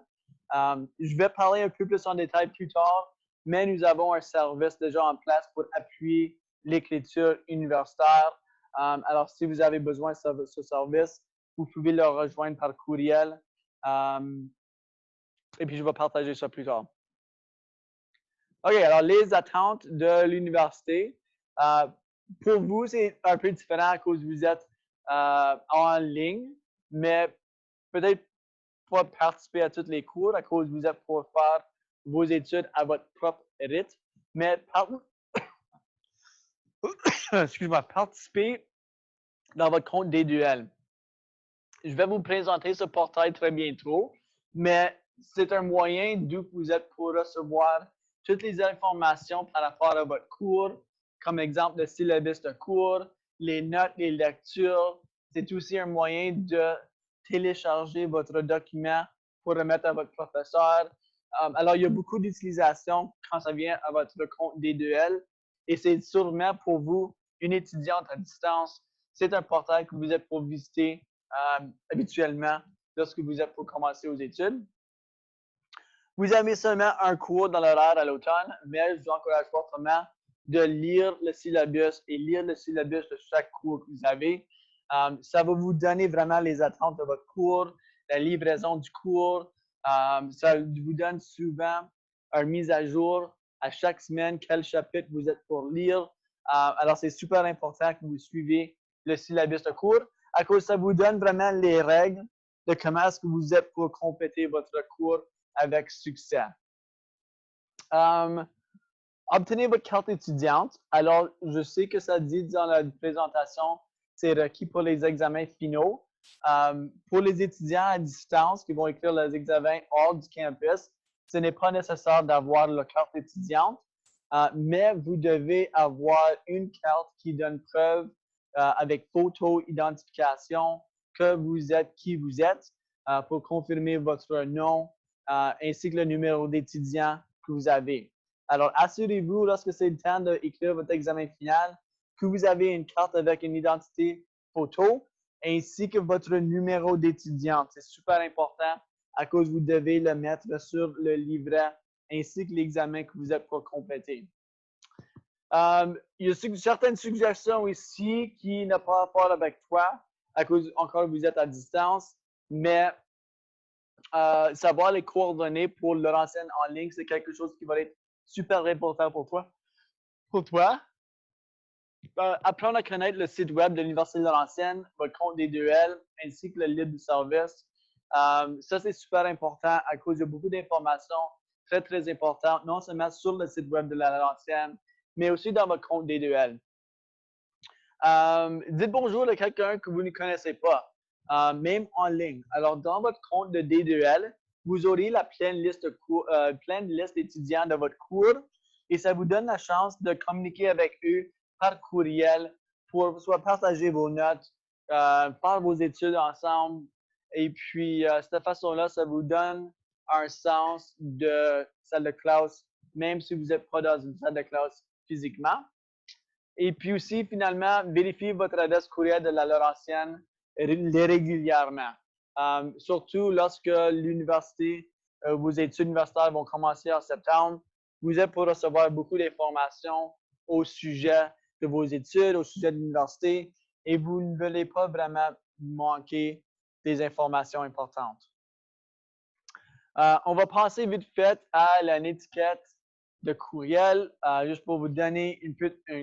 Je vais parler un peu plus en détail plus tard, mais nous avons un service déjà en place pour appuyer l'écriture universitaire. Alors, si vous avez besoin de ce service, vous pouvez le rejoindre par courriel. Et puis, je vais partager ça plus tard. OK, alors les attentes de l'université. Pour vous, c'est un peu différent à cause que vous êtes en ligne, mais peut-être pas participer à tous les cours à cause que vous êtes pour faire vos études à votre propre rythme. Mais excuse-moi, participer dans votre compte D2L. Je vais vous présenter ce portail très bientôt, mais c'est un moyen d'où vous êtes pour recevoir toutes les informations par rapport à votre cours, comme exemple le syllabus de cours, les notes, les lectures. C'est aussi un moyen de télécharger votre document pour remettre à votre professeur. Alors, il y a beaucoup d'utilisation quand ça vient à votre compte D2L et c'est sûrement pour vous, une étudiante à distance, c'est un portail que vous êtes pour visiter habituellement lorsque vous êtes pour commencer aux études. Vous avez seulement un cours dans l'horaire à l'automne, mais je vous encourage fortement de lire le syllabus et lire le syllabus de chaque cours que vous avez. Ça va vous donner vraiment les attentes de votre cours, la livraison du cours. Ça vous donne souvent une mise à jour à chaque semaine, quel chapitre vous êtes pour lire. Alors, c'est super important que vous suivez le syllabus de cours à cause ça vous donne vraiment les règles de comment est-ce que vous êtes pour compléter votre cours avec succès. Obtenez votre carte étudiante. Alors, je sais que ça dit dans la présentation, c'est requis pour les examens finaux. Pour les étudiants à distance qui vont écrire les examens hors du campus, ce n'est pas nécessaire d'avoir la carte étudiante, mais vous devez avoir une carte qui donne preuve avec photo, identification, que vous êtes qui vous êtes, pour confirmer votre nom, ainsi que le numéro d'étudiant que vous avez. Alors, assurez-vous, lorsque c'est le temps d'écrire votre examen final, que vous avez une carte avec une identité photo, ainsi que votre numéro d'étudiant. C'est super important à cause vous devez le mettre sur le livret, ainsi que l'examen que vous êtes pour compléter. Il y a certaines suggestions ici qui n'ont pas rapport avec toi, à cause encore vous êtes à distance, mais savoir les coordonnées pour Laurentienne en ligne, c'est quelque chose qui va être super important pour toi. Apprendre à connaître le site web de l'Université de Laurentienne, votre compte D2L, ainsi que le livre du service. Ça, c'est super important à cause de beaucoup d'informations très, très importantes, non seulement sur le site web de la Laurentienne, mais aussi dans votre compte D2L. Dites bonjour à quelqu'un que vous ne connaissez pas, même en ligne. Alors, dans votre compte de D2L, vous aurez la pleine liste d'étudiants de votre cours et ça vous donne la chance de communiquer avec eux par courriel pour soit partager vos notes, faire vos études ensemble. Et puis, de cette façon-là, ça vous donne un sens de salle de classe, même si vous n'êtes pas dans une salle de classe physiquement. Et puis aussi, finalement, vérifiez votre adresse courriel de la Laurentienne régulièrement. Surtout lorsque l'université, vos études universitaires vont commencer en septembre, vous êtes pour recevoir beaucoup d'informations au sujet de vos études, au sujet de l'université, et vous ne voulez pas vraiment manquer des informations importantes. On va passer vite fait à l'étiquette de courriel, juste pour vous donner une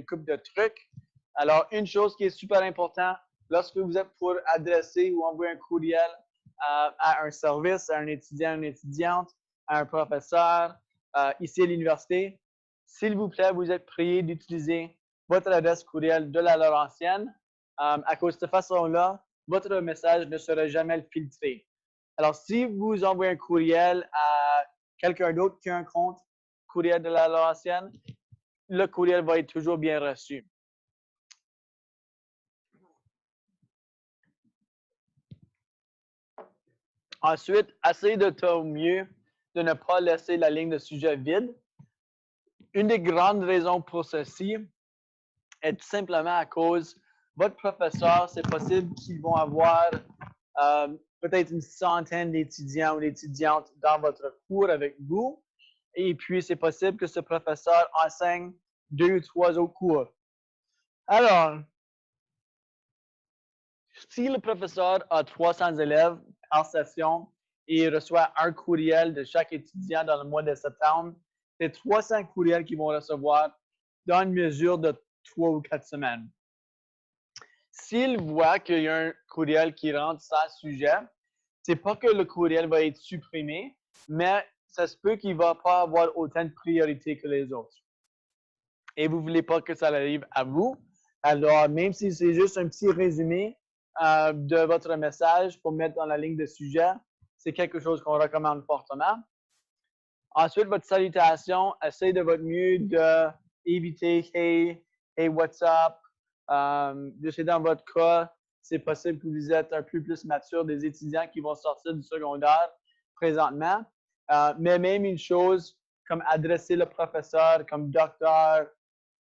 couple de trucs. Alors, une chose qui est super importante, lorsque vous êtes pour adresser ou envoyer un courriel à un service, à un étudiant, une étudiante, à un professeur, ici à l'université, s'il vous plaît, vous êtes prié d'utiliser votre adresse courriel de la Laurentienne. À cause de cette façon-là, votre message ne sera jamais filtré. Alors, si vous envoyez un courriel à quelqu'un d'autre qui a un compte courriel de la Laurentienne, le courriel va être toujours bien reçu. Ensuite, essayez de ton mieux de ne pas laisser la ligne de sujet vide. Une des grandes raisons pour ceci est tout simplement à cause votre professeur, c'est possible qu'ils vont avoir peut-être une centaine d'étudiants ou d'étudiantes dans votre cours avec vous. Et puis, c'est possible que ce professeur enseigne 2 ou 3 autres cours. Alors, si le professeur a 300 élèves par session et il reçoit un courriel de chaque étudiant dans le mois de septembre, c'est 300 courriels qu'ils vont recevoir dans une mesure de 3 ou 4 semaines. S'il voit qu'il y a un courriel qui rentre sans sujet, c'est pas que le courriel va être supprimé, mais ça se peut qu'il ne va pas avoir autant de priorité que les autres. Et vous ne voulez pas que ça arrive à vous. Alors, même si c'est juste un petit résumé de votre message pour mettre dans la ligne de sujet, c'est quelque chose qu'on recommande fortement. Ensuite, votre salutation, essayez de votre mieux d'éviter hey, what's up. Je sais dans votre cas, c'est possible que vous êtes un peu plus mature des étudiants qui vont sortir du secondaire présentement. Mais même une chose comme adresser le professeur comme docteur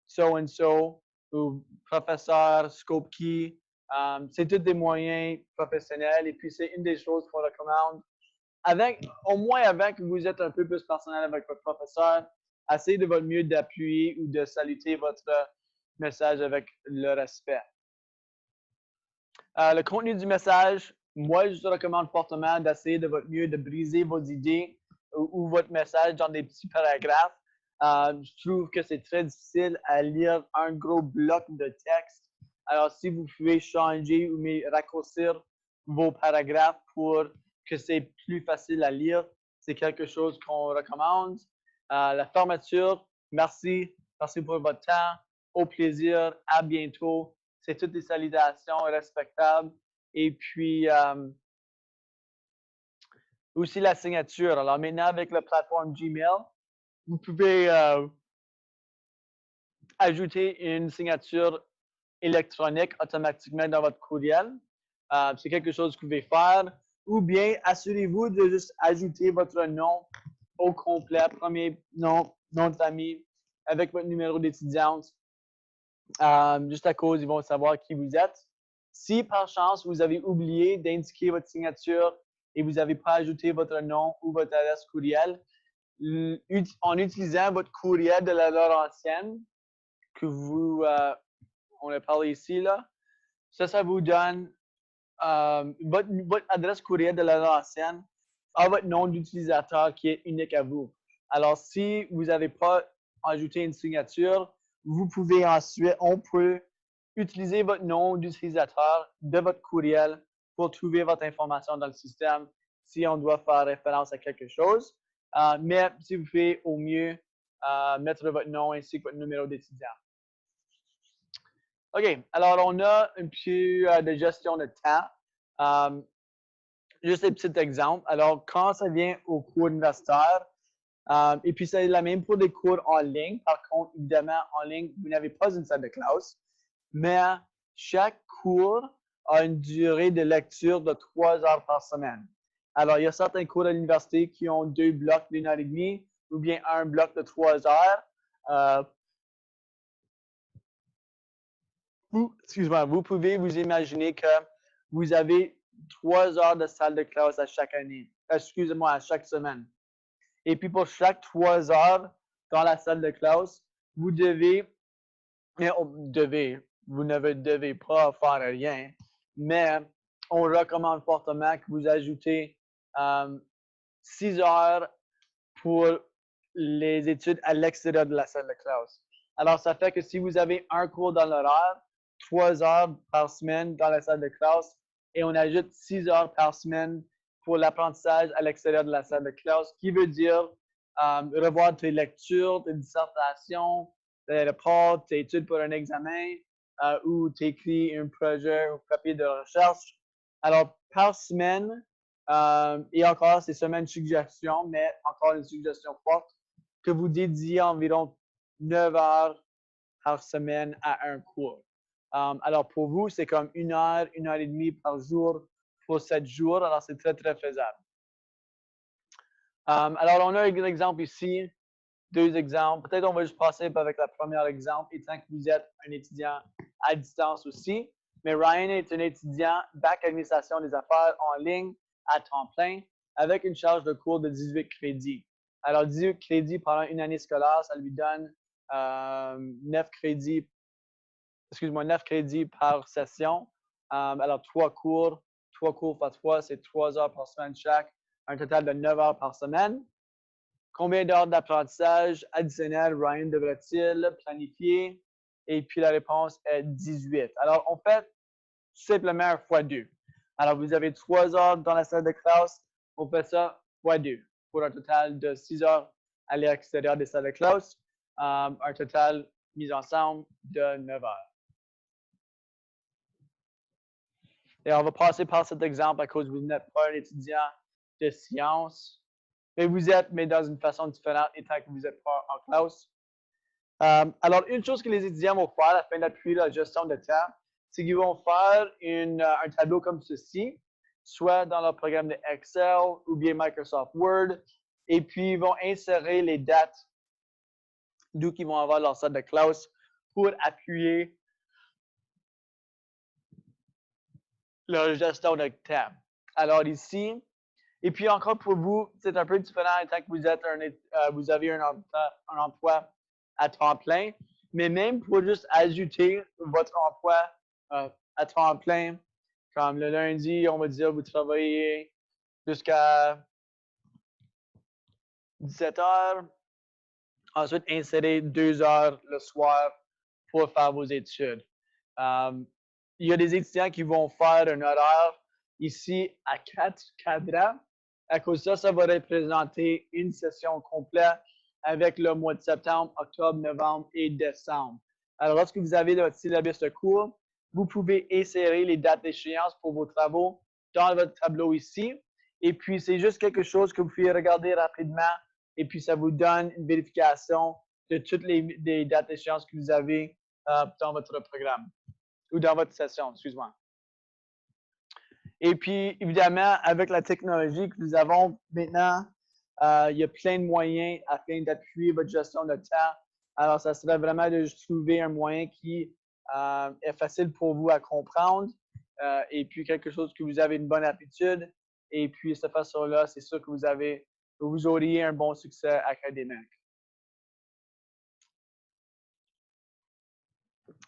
so-and-so ou professeur scope key, c'est tous des moyens professionnels et puis c'est une des choses qu'on recommande. Au moins avant que vous êtes un peu plus personnel avec votre professeur, essayez de votre mieux d'appuyer ou de saluter votre message avec le respect. Le contenu du message, moi, je recommande fortement d'essayer de votre mieux de briser vos idées ou votre message dans des petits paragraphes. Je trouve que c'est très difficile à lire un gros bloc de texte. Alors, si vous pouvez changer ou raccourcir vos paragraphes pour que c'est plus facile à lire, c'est quelque chose qu'on recommande. La fermeture, merci. Merci pour votre temps. Au plaisir. À bientôt. C'est toutes des salutations respectables. Et puis, aussi la signature. Alors maintenant, avec la plateforme Gmail, vous pouvez ajouter une signature électronique automatiquement dans votre courriel. C'est quelque chose que vous pouvez faire. Ou bien, assurez-vous de juste ajouter votre nom au complet, premier nom, nom de famille, avec votre numéro d'étudiante. Juste à cause, ils vont savoir qui vous êtes. Si par chance, vous avez oublié d'indiquer votre signature et vous n'avez pas ajouté votre nom ou votre adresse courriel, en utilisant votre courriel de la Laurentienne, que on a parlé ici, là, ça vous donne votre adresse courriel de la Laurentienne a votre nom d'utilisateur qui est unique à vous. Alors, si vous n'avez pas ajouté une signature, vous pouvez ensuite, on peut utiliser votre nom d'utilisateur de votre courriel pour trouver votre information dans le système si on doit faire référence à quelque chose. Mais si vous pouvez au mieux mettre votre nom ainsi que votre numéro d'étudiant. OK, alors on a un peu de gestion de temps. Juste un petit exemple. Alors, quand ça vient aux cours universitaires, et puis c'est la même pour des cours en ligne. Par contre, évidemment, en ligne, vous n'avez pas une salle de classe, mais chaque cours a une durée de lecture de 3 heures par semaine. Alors, il y a certains cours à l'université qui ont 2 blocs d'1 heure et demie ou bien un bloc de 3 heures. Vous pouvez vous imaginer que vous avez 3 heures de salle de classe à chaque année. Excusez-moi, à chaque semaine. Et puis pour chaque 3 heures dans la salle de classe, vous ne devez pas faire rien, mais on recommande fortement que vous ajoutez 6 heures pour les études à l'extérieur de la salle de classe. Alors, ça fait que si vous avez un cours dans l'horaire, 3 heures par semaine dans la salle de classe, et on ajoute 6 heures par semaine pour l'apprentissage à l'extérieur de la salle de classe, qui veut dire revoir tes lectures, tes dissertations, tes rapports, tes études pour un examen, ou tu écris un projet ou papier de recherche. Alors, par semaine, et encore, c'est seulement une suggestion, mais encore une suggestion forte, que vous dédiez environ 9 heures par semaine à un cours. Alors, pour vous, c'est comme 1 heure et demie par jour pour 7 jours. Alors, c'est très, très faisable. Alors, on a un exemple ici, 2 exemples. Peut-être on va juste passer avec le premier exemple, étant que vous êtes un étudiant à distance aussi. Mais Ryan est un étudiant bac administration des affaires en ligne à temps plein avec une charge de cours de 18 crédits. Alors, 18 crédits pendant une année scolaire, ça lui donne 9 crédits par session. Alors, 3 cours par 3, c'est 3 heures par semaine chaque, un total de 9 heures par semaine. Combien d'heures d'apprentissage additionnel Ryan devrait-il planifier? Et puis la réponse est 18. Alors, on fait simplement un x2. Alors, vous avez 3 heures dans la salle de classe, on fait ça x2 pour un total de 6 heures à l'extérieur des salles de classe, un total mis ensemble de 9 heures. Et on va passer par cet exemple à cause que vous n'êtes pas un étudiant de sciences. Mais vous êtes, mais dans une façon différente, étant que vous n'êtes pas en classe. Alors, une chose que les étudiants vont faire afin d'appuyer la gestion de temps, c'est qu'ils vont faire un tableau comme ceci, soit dans leur programme de Excel ou bien Microsoft Word, et puis ils vont insérer les dates d'où ils vont avoir leur salle de classe pour appuyer leur gestion de temps. Alors ici, et puis encore pour vous, c'est un peu différent étant que vous avez un emploi à temps plein, mais même pour juste ajouter votre emploi à temps plein, comme le lundi, on va dire, vous travaillez jusqu'à 17 heures, ensuite insérer 2 heures le soir pour faire vos études. Il y a des étudiants qui vont faire un horaire ici à 4 cadrans. À cause de ça, ça va représenter une session complète avec le mois de septembre, octobre, novembre et décembre. Alors, lorsque vous avez votre syllabus de cours, vous pouvez insérer les dates d'échéance pour vos travaux dans votre tableau ici. Et puis, c'est juste quelque chose que vous pouvez regarder rapidement et puis ça vous donne une vérification de toutes les dates d'échéance que vous avez dans votre programme ou dans votre session, excuse-moi. Et puis, évidemment, avec la technologie que nous avons maintenant, il y a plein de moyens afin d'appuyer votre gestion de temps. Alors, ça serait vraiment de trouver un moyen qui est facile pour vous à comprendre et puis quelque chose que vous avez une bonne habitude. Et puis, de cette façon-là, c'est sûr que vous auriez un bon succès académique.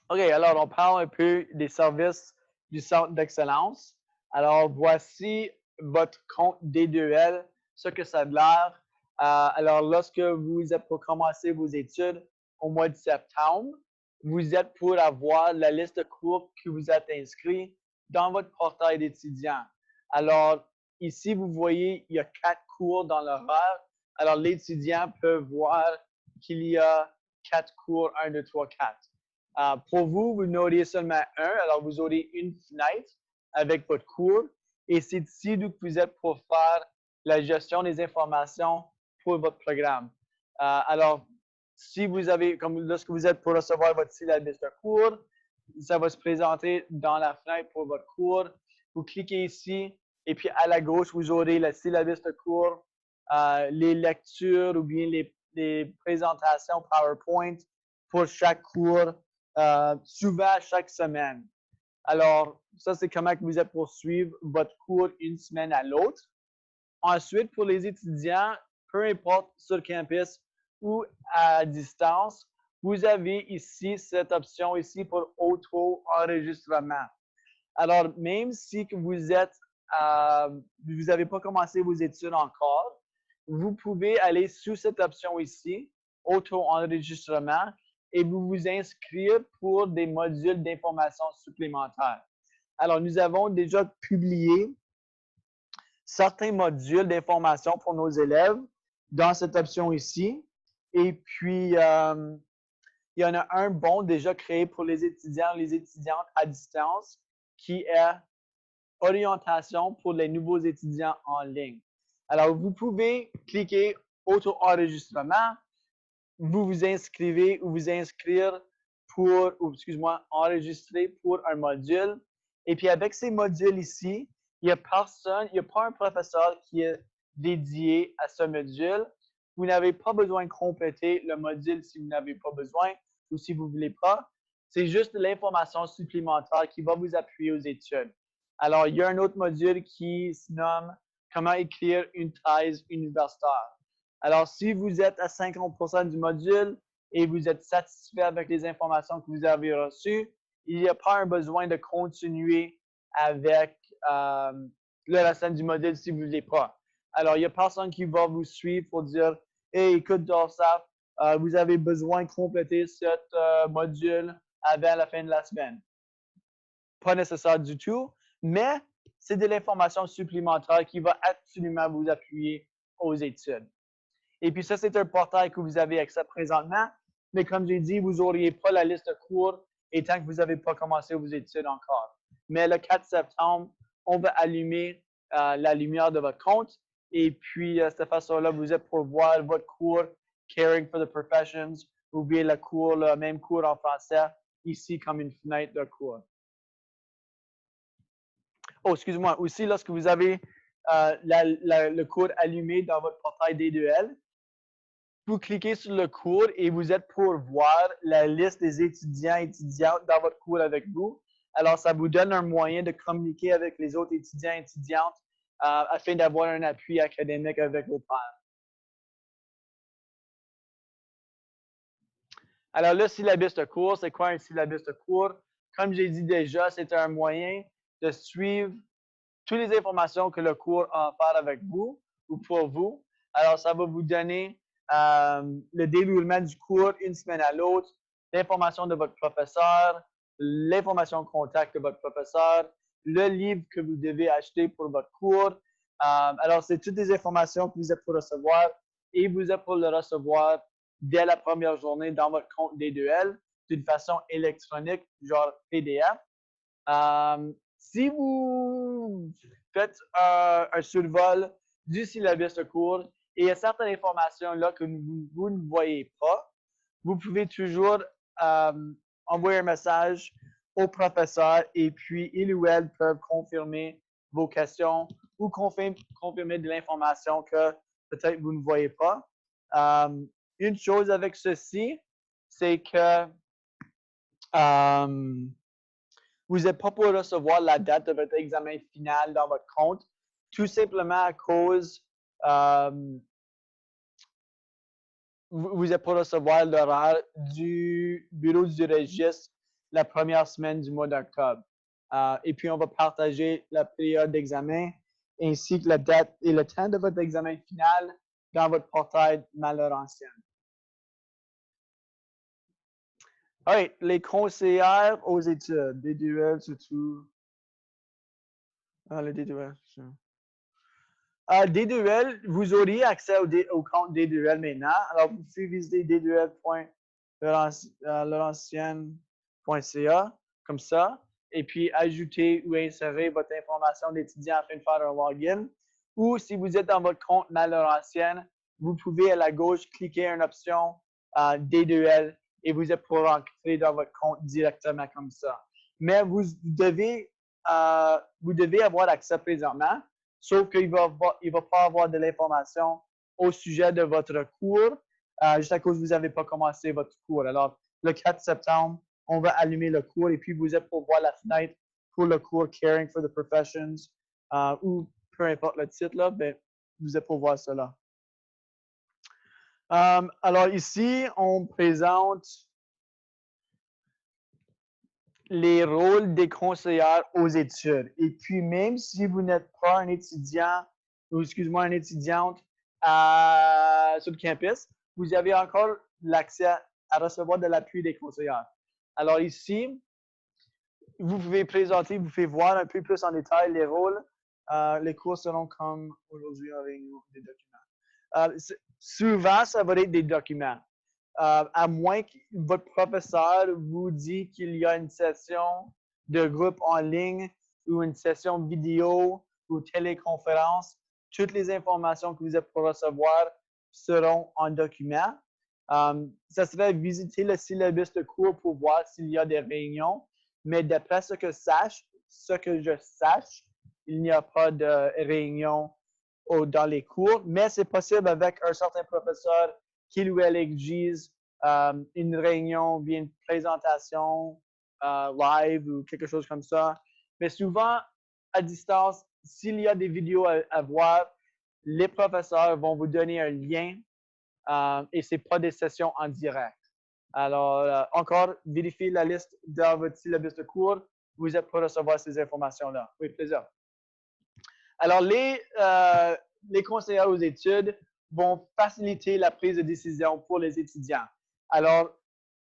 OK, alors on parle un peu des services du centre d'excellence. Alors, voici votre compte D2L, ce que ça a l'air. Alors, lorsque vous êtes pour commencer vos études au mois de septembre, vous êtes pour avoir la liste de cours que vous êtes inscrit dans votre portail d'étudiants. Alors, ici, vous voyez, il y a 4 cours dans l'horaire. Alors, l'étudiant peut voir qu'il y a 4 cours, 1, 2, 3, 4. Pour vous, vous n'auriez seulement un, alors vous aurez une fenêtre avec votre cours et c'est ici d'où vous êtes pour faire la gestion des informations pour votre programme. Alors, si vous avez, comme lorsque vous êtes pour recevoir votre syllabus de cours, ça va se présenter dans la fenêtre pour votre cours. Vous cliquez ici et puis à la gauche, vous aurez le syllabus de cours, les lectures ou bien les présentations PowerPoint pour chaque cours. Souvent chaque semaine. Alors, ça, c'est comment vous êtes pour suivre votre cours une semaine à l'autre. Ensuite, pour les étudiants, peu importe sur campus ou à distance, vous avez ici cette option ici pour auto-enregistrement. Alors, même si vous n'avez pas commencé vos études encore, vous pouvez aller sous cette option ici, auto-enregistrement, et vous vous inscrire pour des modules d'information supplémentaires. Alors, nous avons déjà publié certains modules d'information pour nos élèves dans cette option ici. Et puis, il y en a un bon déjà créé pour les étudiants, les étudiantes à distance, qui est orientation pour les nouveaux étudiants en ligne. Alors, vous pouvez cliquer auto-enregistrement, vous vous inscrivez ou vous inscrire pour, ou excuse-moi, enregistrer pour un module. Et puis avec ces modules ici, il n'y a personne, il n'y a pas un professeur qui est dédié à ce module. Vous n'avez pas besoin de compléter le module si vous n'avez pas besoin ou si vous ne voulez pas. C'est juste de l'information supplémentaire qui va vous appuyer aux études. Alors, il y a un autre module qui se nomme Comment écrire une thèse universitaire. Alors, si vous êtes à 50% du module et vous êtes satisfait avec les informations que vous avez reçues, il n'y a pas un besoin de continuer avec le restant du module si vous ne voulez pas. Alors, il n'y a personne qui va vous suivre pour dire « Hey, écoute, Dorsaf, vous avez besoin de compléter ce module avant la fin de la semaine. » Pas nécessaire du tout, mais c'est de l'information supplémentaire qui va absolument vous appuyer aux études. Et puis ça, c'est un portail que vous avez accès présentement, mais comme j'ai dit, vous n'auriez pas la liste de cours et tant que vous n'avez pas commencé vos études encore. Mais le 4 septembre, on va allumer la lumière de votre compte et puis de cette façon-là, vous êtes pour voir votre cours Caring for the Professions ou bien le même cours en français ici comme une fenêtre de cours. Oh, excuse-moi. Aussi, lorsque vous avez le cours allumé dans votre portail D2L, vous cliquez sur le cours et vous êtes pour voir la liste des étudiants et étudiantes dans votre cours avec vous. Alors, ça vous donne un moyen de communiquer avec les autres étudiants et étudiantes afin d'avoir un appui académique avec vos pairs. Alors, le syllabus de cours, c'est quoi un syllabus de cours? Comme j'ai dit déjà, c'est un moyen de suivre toutes les informations que le cours a à faire avec vous ou pour vous. Alors, ça va vous donner le déroulement du cours une semaine à l'autre, l'information de votre professeur, l'information contact de votre professeur, le livre que vous devez acheter pour votre cours. Alors, c'est toutes les informations que vous êtes pour recevoir et vous êtes pour le recevoir dès la première journée dans votre compte D2L d'une façon électronique, genre PDF. Si vous faites un survol du syllabus de cours et il y a certaines informations là que vous ne voyez pas, vous pouvez toujours envoyer un message au professeur et puis il ou elle peuvent confirmer vos questions ou confirmer de l'information que peut-être vous ne voyez pas. Une chose avec ceci, c'est que vous n'êtes pas pour recevoir la date de votre examen final dans votre compte, tout simplement à cause vous êtes pour recevoir l'horaire du bureau du registre la première semaine du mois d'octobre. Et puis, on va partager la période d'examen ainsi que la date et le temps de votre examen final dans votre portail Laurentienne. Oui, les conseillères aux études, D2L surtout. Le D2L. D2L, vous auriez accès au compte D2L maintenant. Alors, vous pouvez visiter d2l.laurentienne.ca comme ça, et puis ajouter ou insérer votre information d'étudiant afin de faire un login. Ou si vous êtes dans votre compte Laurentienne, vous pouvez à la gauche cliquer une option D2L et vous êtes pour entrer dans votre compte directement comme ça. Mais vous devez avoir accès présentement. Sauf qu'il ne va pas avoir de l'information au sujet de votre cours, juste à cause que vous n'avez pas commencé votre cours. Alors, le 4 septembre, on va allumer le cours et puis vous êtes pour voir la fenêtre pour le cours Caring for the Professions ou peu importe le titre, là, ben, vous êtes pour voir cela. Alors ici, on présente les rôles des conseillères aux études. Et puis, même si vous n'êtes pas un étudiant, ou excuse-moi, une étudiante sur le campus, vous avez encore l'accès à recevoir de l'appui des conseillers. Alors ici, vous pouvez présenter, vous pouvez voir un peu plus en détail les rôles. Les cours seront comme aujourd'hui avec des documents. Souvent, ça va être des documents. À moins que votre professeur vous dise qu'il y a une session de groupe en ligne ou une session vidéo ou téléconférence, toutes les informations que vous êtes pour recevoir seront en document. Ça serait visiter le syllabus de cours pour voir s'il y a des réunions, mais d'après ce que je sache, il n'y a pas de réunion dans les cours, mais c'est possible avec un certain professeur qu'il ou elle exige une réunion, bien une présentation live ou quelque chose comme ça. Mais souvent, à distance, s'il y a des vidéos à voir, les professeurs vont vous donner un lien et ce n'est pas des sessions en direct. Alors, encore, vérifiez la liste dans votre syllabus de cours. Vous êtes pour recevoir ces informations-là. Oui, plaisir. Alors, les conseillers aux études vont faciliter la prise de décision pour les étudiants. Alors,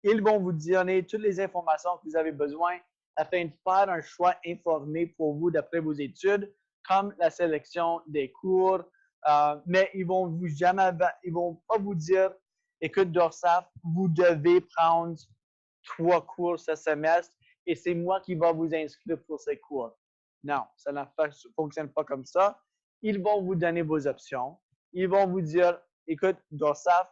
ils vont vous donner toutes les informations que vous avez besoin afin de faire un choix informé pour vous d'après vos études, comme la sélection des cours. Mais ils vont pas vous dire, écoute, Dorsaf, vous devez prendre 3 cours ce semestre et c'est moi qui va vous inscrire pour ces cours. Non, ça ne fonctionne pas comme ça. Ils vont vous donner vos options. Ils vont vous dire, écoute, Dorsaf,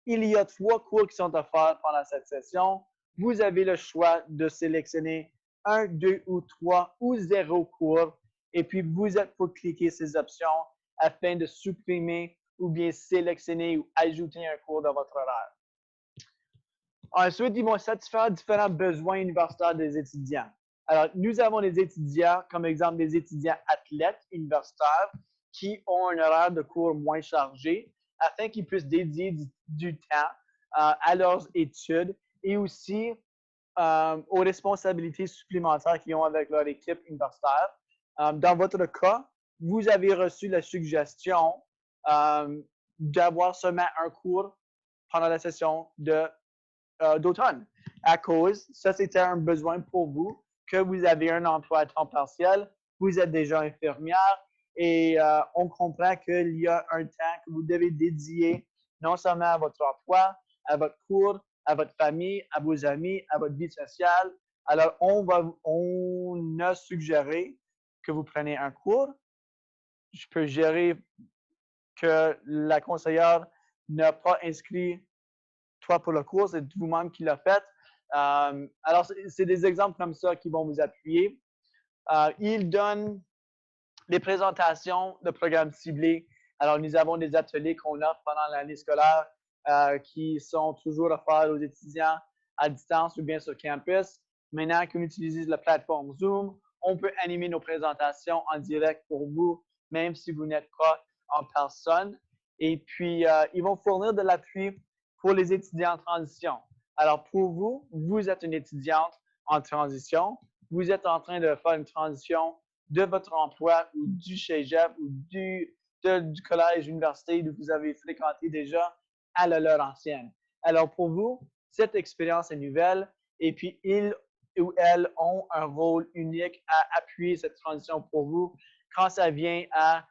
il y a 3 cours qui sont offerts pendant cette session. Vous avez le choix de sélectionner 1, 2 ou 3 ou 0 cours. Et puis, vous êtes pour cliquer ces options afin de supprimer ou bien sélectionner ou ajouter un cours dans votre horaire. Ensuite, ils vont satisfaire différents besoins universitaires des étudiants. Alors, nous avons des étudiants, comme exemple des étudiants athlètes universitaires qui ont un horaire de cours moins chargé afin qu'ils puissent dédier du temps à leurs études et aussi aux responsabilités supplémentaires qu'ils ont avec leur équipe universitaire. Dans votre cas, vous avez reçu la suggestion d'avoir seulement un cours pendant la session d'automne. À cause, ça c'était un besoin pour vous, que vous avez un emploi à temps partiel, vous êtes déjà infirmière et on comprend qu'il y a un temps que vous devez dédier non seulement à votre emploi, à votre cours, à votre famille, à vos amis, à votre vie sociale. Alors, on a suggéré que vous preniez un cours. Je peux gérer que la conseillère n'a pas inscrit toi pour le cours, c'est vous-même qui l'a fait. Alors, c'est des exemples comme ça qui vont vous appuyer. Ils donnent des présentations de programmes ciblés. Alors, nous avons des ateliers qu'on offre pendant l'année scolaire qui sont toujours offerts aux étudiants à distance ou bien sur campus. Maintenant qu'on utilise la plateforme Zoom, on peut animer nos présentations en direct pour vous, même si vous n'êtes pas en personne. Et puis, ils vont fournir de l'appui pour les étudiants en transition. Alors, pour vous, vous êtes une étudiante en transition. Vous êtes en train de faire une transition de votre emploi ou du cégep ou du collège, université que vous avez fréquenté déjà à la Laurentienne. Alors, pour vous, cette expérience est nouvelle et puis ils ou elles ont un rôle unique à appuyer cette transition pour vous quand ça vient à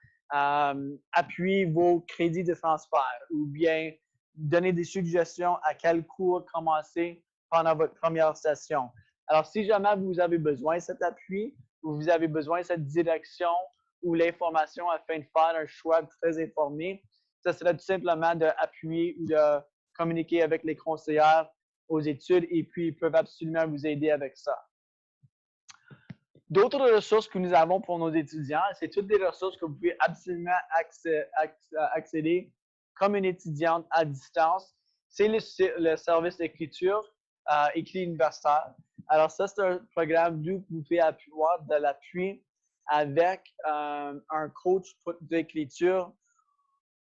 appuyer vos crédits de transfert ou bien donner des suggestions à quel cours commencer pendant votre première session. Alors, si jamais vous avez besoin de cet appui ou vous avez besoin de cette direction ou l'information afin de faire un choix très informé, ce serait tout simplement d'appuyer ou de communiquer avec les conseillères aux études et puis ils peuvent absolument vous aider avec ça. D'autres ressources que nous avons pour nos étudiants, c'est toutes des ressources que vous pouvez absolument accéder comme une étudiante à distance. C'est le service d'écriture écrit universitaire. Alors ça, c'est un programme d'où vous pouvez avoir de l'appui avec un coach d'écriture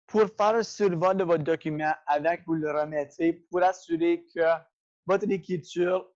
pour faire un survol de votre document avec vous le remettez pour assurer que votre écriture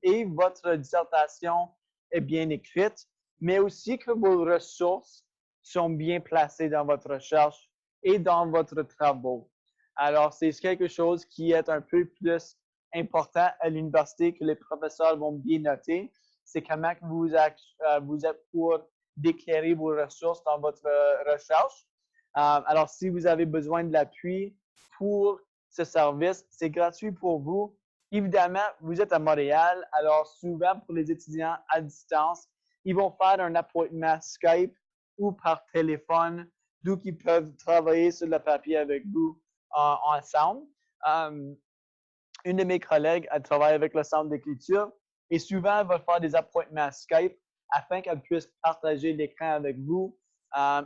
et votre dissertation est bien écrite, mais aussi que vos ressources sont bien placées dans votre recherche et dans votre travaux. Alors, c'est quelque chose qui est un peu plus important à l'université que les professeurs vont bien noter. C'est comment vous êtes pour déclarer vos ressources dans votre recherche. Alors, si vous avez besoin de l'appui pour ce service, c'est gratuit pour vous. Évidemment, vous êtes à Montréal, alors souvent pour les étudiants à distance, ils vont faire un appointement Skype ou par téléphone, d'où ils peuvent travailler sur le papier avec vous ensemble. Une de mes collègues, elle travaille avec le centre d'écriture et souvent, elle va faire des appointements Skype afin qu'elle puisse partager l'écran avec vous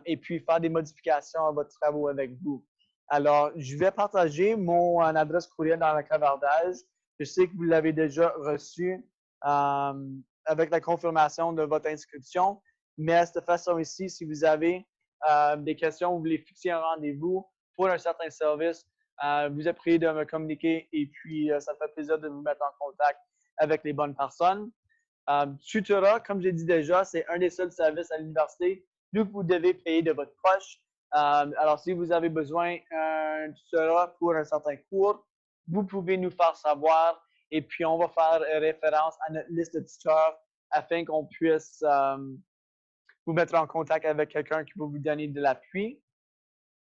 et puis faire des modifications à votre travaux avec vous. Alors, je vais partager mon adresse courriel dans le clavardage. Je sais que vous l'avez déjà reçu avec la confirmation de votre inscription, mais à cette façon ici, si vous avez des questions, vous voulez fixer un rendez-vous pour un certain service, vous êtes prié de me communiquer et puis ça me fait plaisir de vous mettre en contact avec les bonnes personnes. Tutorat, comme j'ai dit déjà, c'est un des seuls services à l'université que vous devez payer de votre poche. Alors, si vous avez besoin d'un tutorat pour un certain cours, vous pouvez nous faire savoir et puis on va faire référence à notre liste de tuteurs afin qu'on puisse vous mettre en contact avec quelqu'un qui va vous donner de l'appui.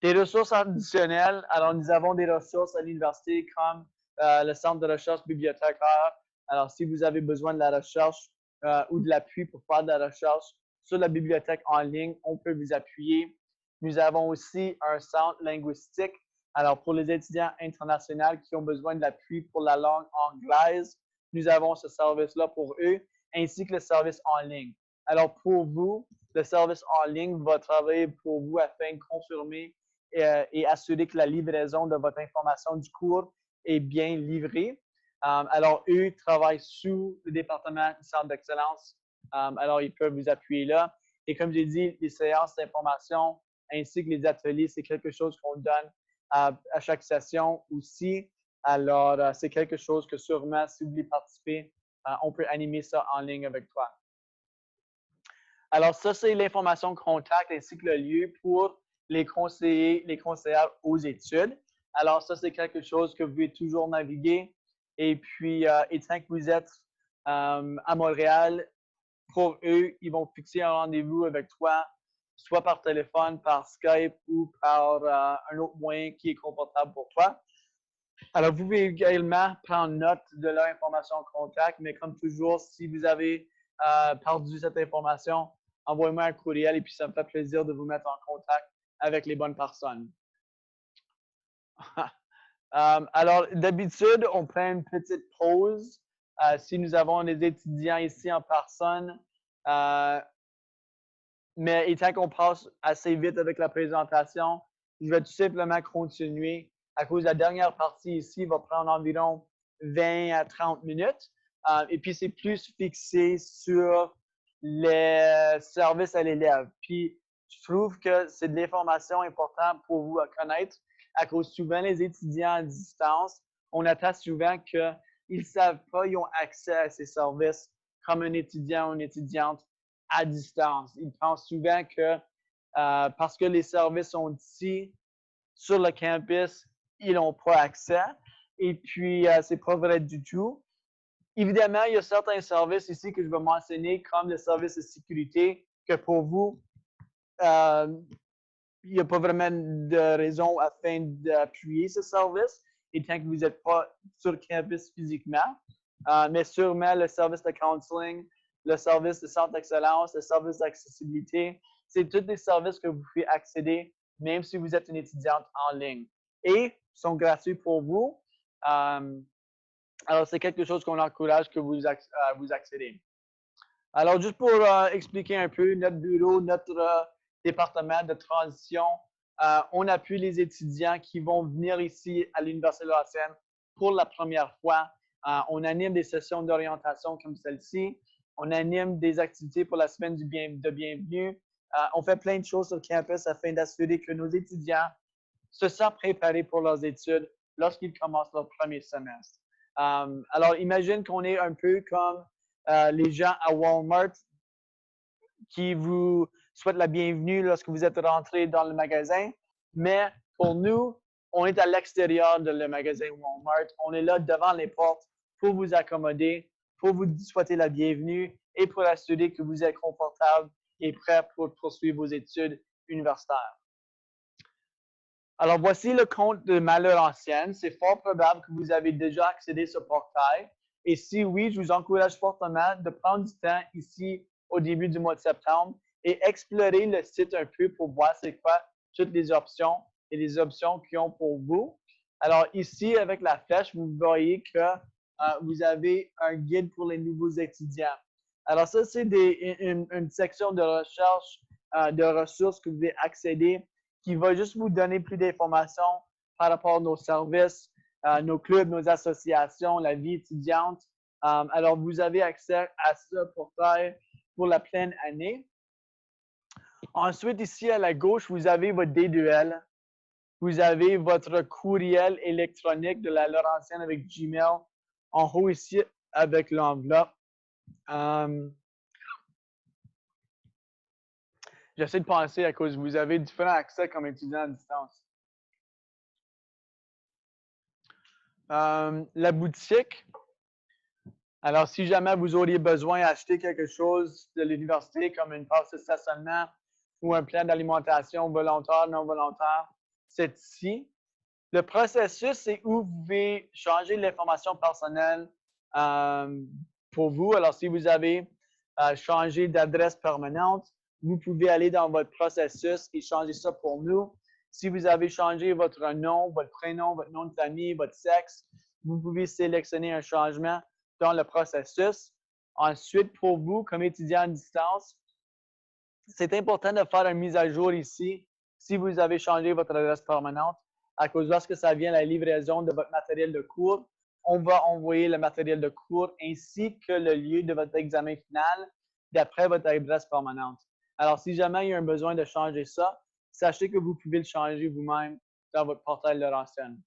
Des ressources additionnelles. Alors, nous avons des ressources à l'université comme le centre de recherche bibliothécaire. Alors, si vous avez besoin de la recherche ou de l'appui pour faire de la recherche sur la bibliothèque en ligne, on peut vous appuyer. Nous avons aussi un centre linguistique. Alors, pour les étudiants internationaux qui ont besoin de l'appui pour la langue anglaise, nous avons ce service-là pour eux, ainsi que le service en ligne. Alors, pour vous, le service en ligne va travailler pour vous afin de confirmer et assurer que la livraison de votre information du cours est bien livrée. Alors, eux travaillent sous le département du centre d'excellence. Alors, ils peuvent vous appuyer là. Et comme j'ai dit, les séances d'information ainsi que les ateliers, c'est quelque chose qu'on donne à chaque session aussi. Alors, c'est quelque chose que sûrement, si vous voulez participer, on peut animer ça en ligne avec toi. Alors, ça, c'est l'information contact ainsi que le lieu pour les conseillers, les conseillères aux études. Alors, ça, c'est quelque chose que vous pouvez toujours naviguer. Et puis, étant que vous êtes à Montréal, pour eux, ils vont fixer un rendez-vous avec toi, soit par téléphone, par Skype ou par un autre moyen qui est confortable pour toi. Alors, vous pouvez également prendre note de leur information contact, mais comme toujours, si vous avez perdu cette information, envoyez-moi un courriel et puis ça me fait plaisir de vous mettre en contact avec les bonnes personnes. Alors, d'habitude, on prend une petite pause si nous avons des étudiants ici en personne. Mais étant qu'on passe assez vite avec la présentation, je vais tout simplement continuer à cause de la dernière partie ici va prendre environ 20 à 30 minutes. Et puis, c'est plus fixé sur les services à l'élève. Puis, je trouve que c'est de l'information importante pour vous à connaître à cause souvent les étudiants à distance, on attend souvent qu'ils ne savent pas, ils ont accès à ces services comme un étudiant ou une étudiante à distance. Ils pensent souvent que parce que les services sont ici, sur le campus, ils n'ont pas accès. Et puis, c'est pas vrai du tout. Évidemment, il y a certains services ici que je vais mentionner, comme le service de sécurité, que pour vous, il n'y a pas vraiment de raison afin d'appuyer ce service, étant que vous n'êtes pas sur campus physiquement. Mais sûrement, le service de counseling, le service de centre d'excellence, le service d'accessibilité, c'est tous des services que vous pouvez accéder, même si vous êtes une étudiante en ligne. Et sont gratuits pour vous. Alors, c'est quelque chose qu'on encourage que vous accédez. Alors, juste pour expliquer un peu notre bureau, notre département de transition, on appuie les étudiants qui vont venir ici à l'Université Laurentienne pour la première fois. On anime des sessions d'orientation comme celle-ci. On anime des activités pour la semaine de bienvenue. On fait plein de choses sur le campus afin d'assurer que nos étudiants se sentent préparés pour leurs études lorsqu'ils commencent leur premier semestre. Alors, imagine qu'on est un peu comme les gens à Walmart qui vous souhaitent la bienvenue lorsque vous êtes rentré dans le magasin. Mais pour nous, on est à l'extérieur de le magasin Walmart. On est là devant les portes pour vous accommoder, pour vous souhaiter la bienvenue et pour assurer que vous êtes confortable et prêt pour poursuivre vos études universitaires. Alors, voici le compte de ma Laurentienne. C'est fort probable que vous avez déjà accédé à ce portail. Et si oui, je vous encourage fortement de prendre du temps ici au début du mois de septembre et explorer le site un peu pour voir c'est quoi toutes les options et les options qu'ils ont pour vous. Alors ici, avec la flèche, vous voyez que vous avez un guide pour les nouveaux étudiants. Alors ça, c'est une section de recherche de ressources que vous pouvez accéder qui va juste vous donner plus d'informations par rapport à nos services, nos clubs, nos associations, la vie étudiante. Alors, vous avez accès à ce portail pour la pleine année. Ensuite, ici à la gauche, vous avez votre D2L. Vous avez votre courriel électronique de la Laurentienne avec Gmail. En haut ici, avec l'enveloppe. J'essaie de penser à cause vous avez différents accès comme étudiant à distance. La boutique. Alors, si jamais vous auriez besoin d'acheter quelque chose de l'université, comme une passe de stationnement ou un plan d'alimentation volontaire, non volontaire, c'est ici. Le processus, c'est où vous pouvez changer l'information personnelle pour vous. Alors, si vous avez changé d'adresse permanente, vous pouvez aller dans votre processus et changer ça pour nous. Si vous avez changé votre nom, votre prénom, votre nom de famille, votre sexe, vous pouvez sélectionner un changement dans le processus. Ensuite, pour vous, comme étudiant à distance, c'est important de faire une mise à jour ici si vous avez changé votre adresse permanente. À cause lorsque ça vient la livraison de votre matériel de cours, on va envoyer le matériel de cours ainsi que le lieu de votre examen final d'après votre adresse permanente. Alors, si jamais il y a un besoin de changer ça, sachez que vous pouvez le changer vous-même dans votre portail Laurentienne.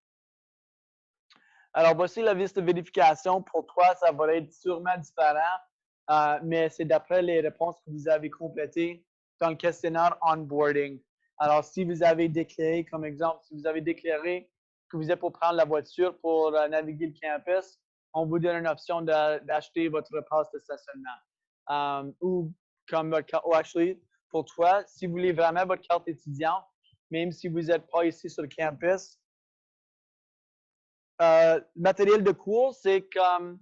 Alors, voici la liste de vérification. Pour toi, ça va être sûrement différent, mais c'est d'après les réponses que vous avez complétées dans le questionnaire onboarding. Alors, si vous avez déclaré, comme exemple, si vous avez déclaré que vous êtes pour prendre la voiture pour naviguer le campus, on vous donne une option d'acheter votre passe de stationnement. Ou comme actually, pour toi, si vous voulez vraiment votre carte étudiante, même si vous n'êtes pas ici sur le campus, matériel de cours, c'est comme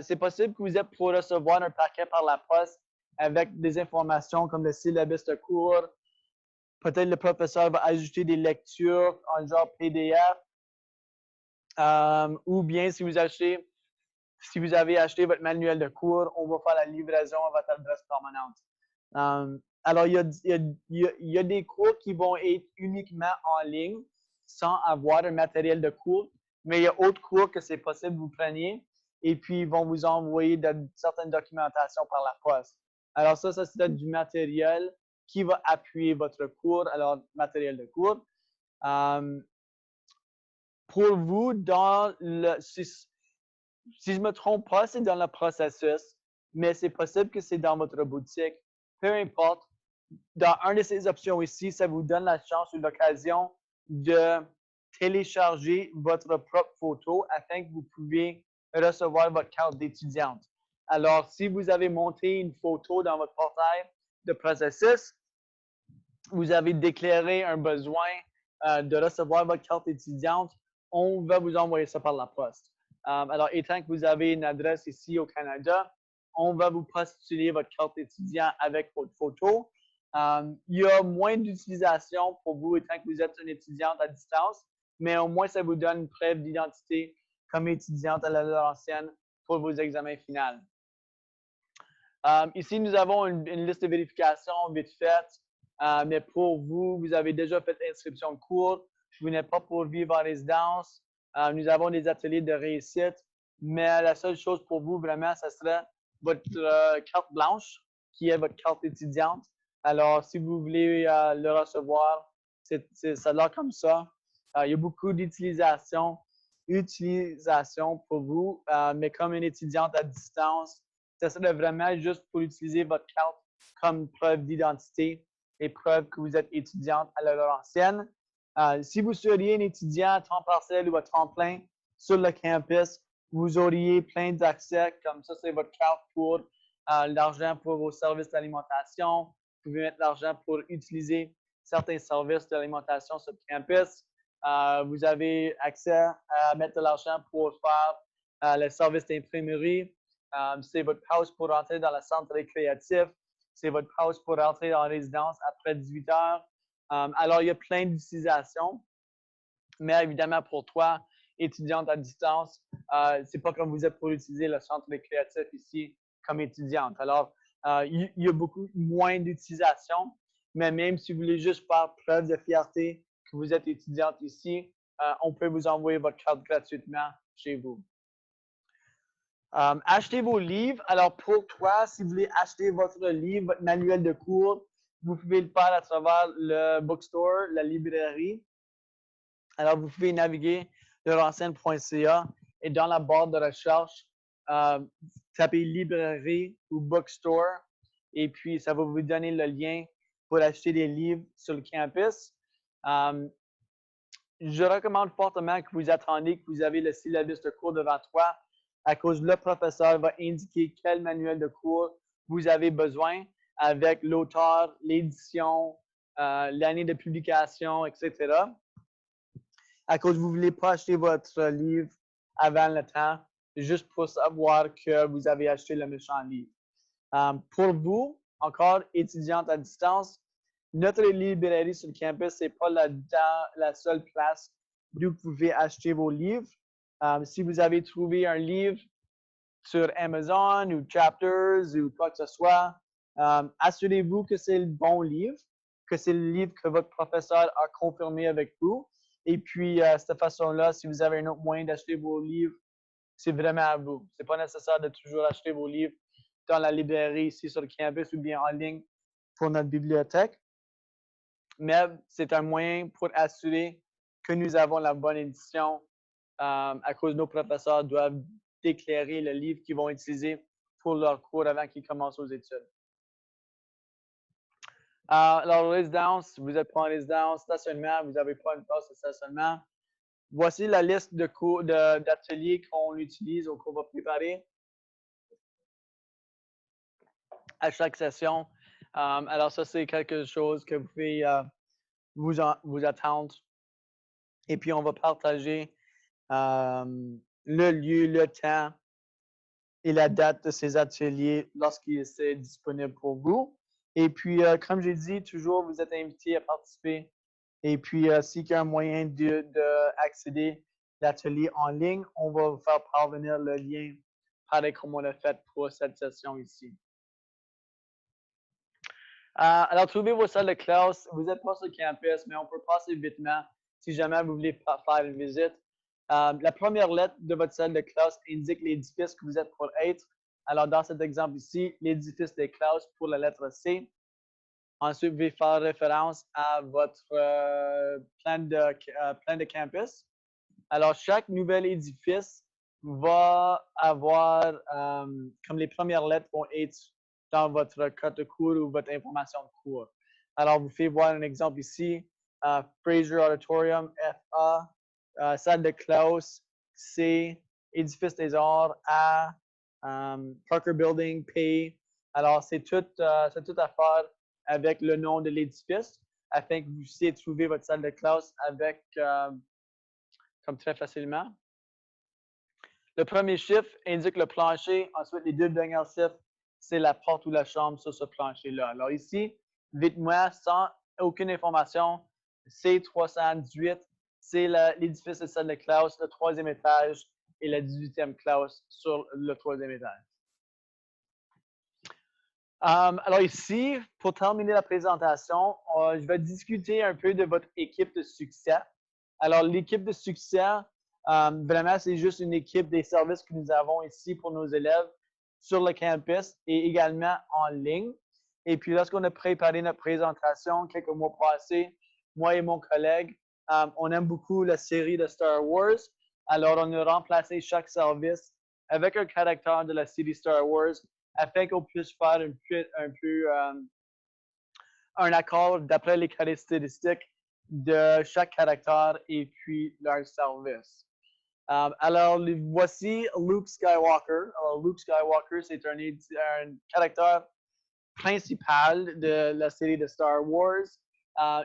c'est possible que vous êtes pour recevoir un paquet par la poste avec des informations comme le syllabus de cours. Peut-être le professeur va ajouter des lectures en genre PDF. Ou bien si vous avez acheté votre manuel de cours, on va faire la livraison à votre adresse permanente. Alors, il y a des cours qui vont être uniquement en ligne sans avoir un matériel de cours, mais il y a d'autres cours que c'est possible que vous preniez et puis ils vont vous envoyer certaines documentations par la poste. Alors ça c'est du matériel qui va appuyer votre cours, alors matériel de cours. Pour vous, si je ne me trompe pas, c'est dans le processus, mais c'est possible que c'est dans votre boutique. Peu importe, dans une de ces options ici, ça vous donne la chance ou l'occasion de télécharger votre propre photo afin que vous puissiez recevoir votre carte d'étudiante. Alors, si vous avez monté une photo dans votre portail de processus, vous avez déclaré un besoin de recevoir votre carte étudiante, on va vous envoyer ça par la poste. Alors, étant que vous avez une adresse ici au Canada, on va vous postuler votre carte étudiant avec votre photo. Il y a moins d'utilisation pour vous étant que vous êtes une étudiante à distance, mais au moins ça vous donne une preuve d'identité comme étudiante à la Laurentienne pour vos examens finaux. Ici, nous avons une liste de vérification vite faite, mais pour vous, vous avez déjà fait l'inscription de cours, vous n'êtes pas pour vivre en résidence. Nous avons des ateliers de réussite, mais la seule chose pour vous, vraiment, ce serait votre carte blanche, qui est votre carte étudiante. Alors, si vous voulez le recevoir, ça a l'air comme ça. Il y a beaucoup d'utilisation pour vous, mais comme une étudiante à distance, ça serait vraiment juste pour utiliser votre carte comme preuve d'identité et preuve que vous êtes étudiante à la Laurentienne. Si vous seriez un étudiant à temps partiel ou à temps plein sur le campus, vous auriez plein d'accès, comme ça, c'est votre carte pour l'argent pour vos services d'alimentation. Vous pouvez mettre l'argent pour utiliser certains services d'alimentation sur le campus. Vous avez accès à mettre de l'argent pour faire le service d'imprimerie. C'est votre pause pour rentrer dans le centre récréatif. C'est votre pause pour rentrer en résidence après 18 heures. Alors, il y a plein d'utilisations. Mais évidemment, pour toi, étudiante à distance, c'est pas comme vous êtes pour utiliser le centre récréatif ici comme étudiante. Alors, il y a beaucoup moins d'utilisation, mais même si vous voulez juste faire preuve de fierté que vous êtes étudiante ici, on peut vous envoyer votre carte gratuitement chez vous. Achetez vos livres. Alors, pour toi, si vous voulez acheter votre livre, votre manuel de cours, vous pouvez le faire à travers le bookstore, la librairie. Alors, vous pouvez naviguer laurentienne.ca et dans la barre de recherche, tapez librairie ou bookstore et puis ça va vous donner le lien pour acheter des livres sur le campus. Je recommande fortement que vous attendiez que vous avez le syllabus de cours devant toi à cause le professeur va indiquer quel manuel de cours vous avez besoin avec l'auteur, l'édition, l'année de publication, etc. À cause vous ne voulez pas acheter votre livre avant le temps, juste pour savoir que vous avez acheté le méchant livre. Pour vous, encore étudiante à distance, notre librairie sur le campus, ce n'est pas la seule place d'où vous pouvez acheter vos livres. Si vous avez trouvé un livre sur Amazon ou Chapters ou quoi que ce soit, assurez-vous que c'est le bon livre, que c'est le livre que votre professeur a confirmé avec vous. Et puis, de cette façon-là, si vous avez un autre moyen d'acheter vos livres, c'est vraiment à vous. Ce n'est pas nécessaire de toujours acheter vos livres dans la librairie ici sur le campus ou bien en ligne pour notre bibliothèque. Mais c'est un moyen pour assurer que nous avons la bonne édition à cause nos professeurs doivent déclarer le livre qu'ils vont utiliser pour leur cours avant qu'ils commencent aux études. Alors, résidence, vous êtes pas en résidence, stationnement, vous n'avez pas une place de stationnement. Voici la liste de cours, d'ateliers qu'on utilise ou qu'on va préparer à chaque session. Alors, ça, c'est quelque chose que vous pouvez vous attendre. Et puis, on va partager le lieu, le temps et la date de ces ateliers lorsqu'il est disponible pour vous. Et puis, comme j'ai dit, toujours, vous êtes invités à participer. Et puis, s'il y a un moyen d'accéder à l'atelier en ligne, on va vous faire parvenir le lien, pareil comme on l'a fait pour cette session ici. Alors, trouvez vos salles de classe. Vous n'êtes pas sur le campus, mais on peut passer vitement si jamais vous voulez faire une visite. La première lettre de votre salle de classe indique l'édifice que vous êtes pour être. Alors, dans cet exemple ici, l'édifice des classes pour la lettre C. Ensuite, vous pouvez faire référence à votre plan de campus. Alors, chaque nouvel édifice va avoir, comme les premières lettres vont être dans votre code de cours ou votre information de cours. Alors, vous faites voir un exemple ici. Fraser Auditorium, FA, salle de classe, C, édifice des arts, A, Parker Building, P. Alors, c'est tout à faire avec le nom de l'édifice afin que vous puissiez trouver votre salle de classe avec comme très facilement. Le premier chiffre indique le plancher. Ensuite, les deux derniers chiffres, c'est la porte ou la chambre sur ce plancher-là. Alors ici, vite-moi, sans aucune information, c'est 318, c'est l'édifice de salle de classe, le 3e étage et la 18e classe sur le 3e étage. Alors ici, pour terminer la présentation, je vais discuter un peu de votre équipe de succès. Alors, l'équipe de succès, vraiment, c'est juste une équipe des services que nous avons ici pour nos élèves sur le campus et également en ligne. Et puis, lorsqu'on a préparé notre présentation quelques mois passés, moi et mon collègue, on aime beaucoup la série de Star Wars. Alors, on a remplacé chaque service avec un caractère de la série Star Wars afin qu'on puisse faire un accord d'après les caractéristiques de chaque caractère et puis leur service. Alors, voici Luke Skywalker. Alors, Luke Skywalker, c'est un caractère principal de la série de Star Wars.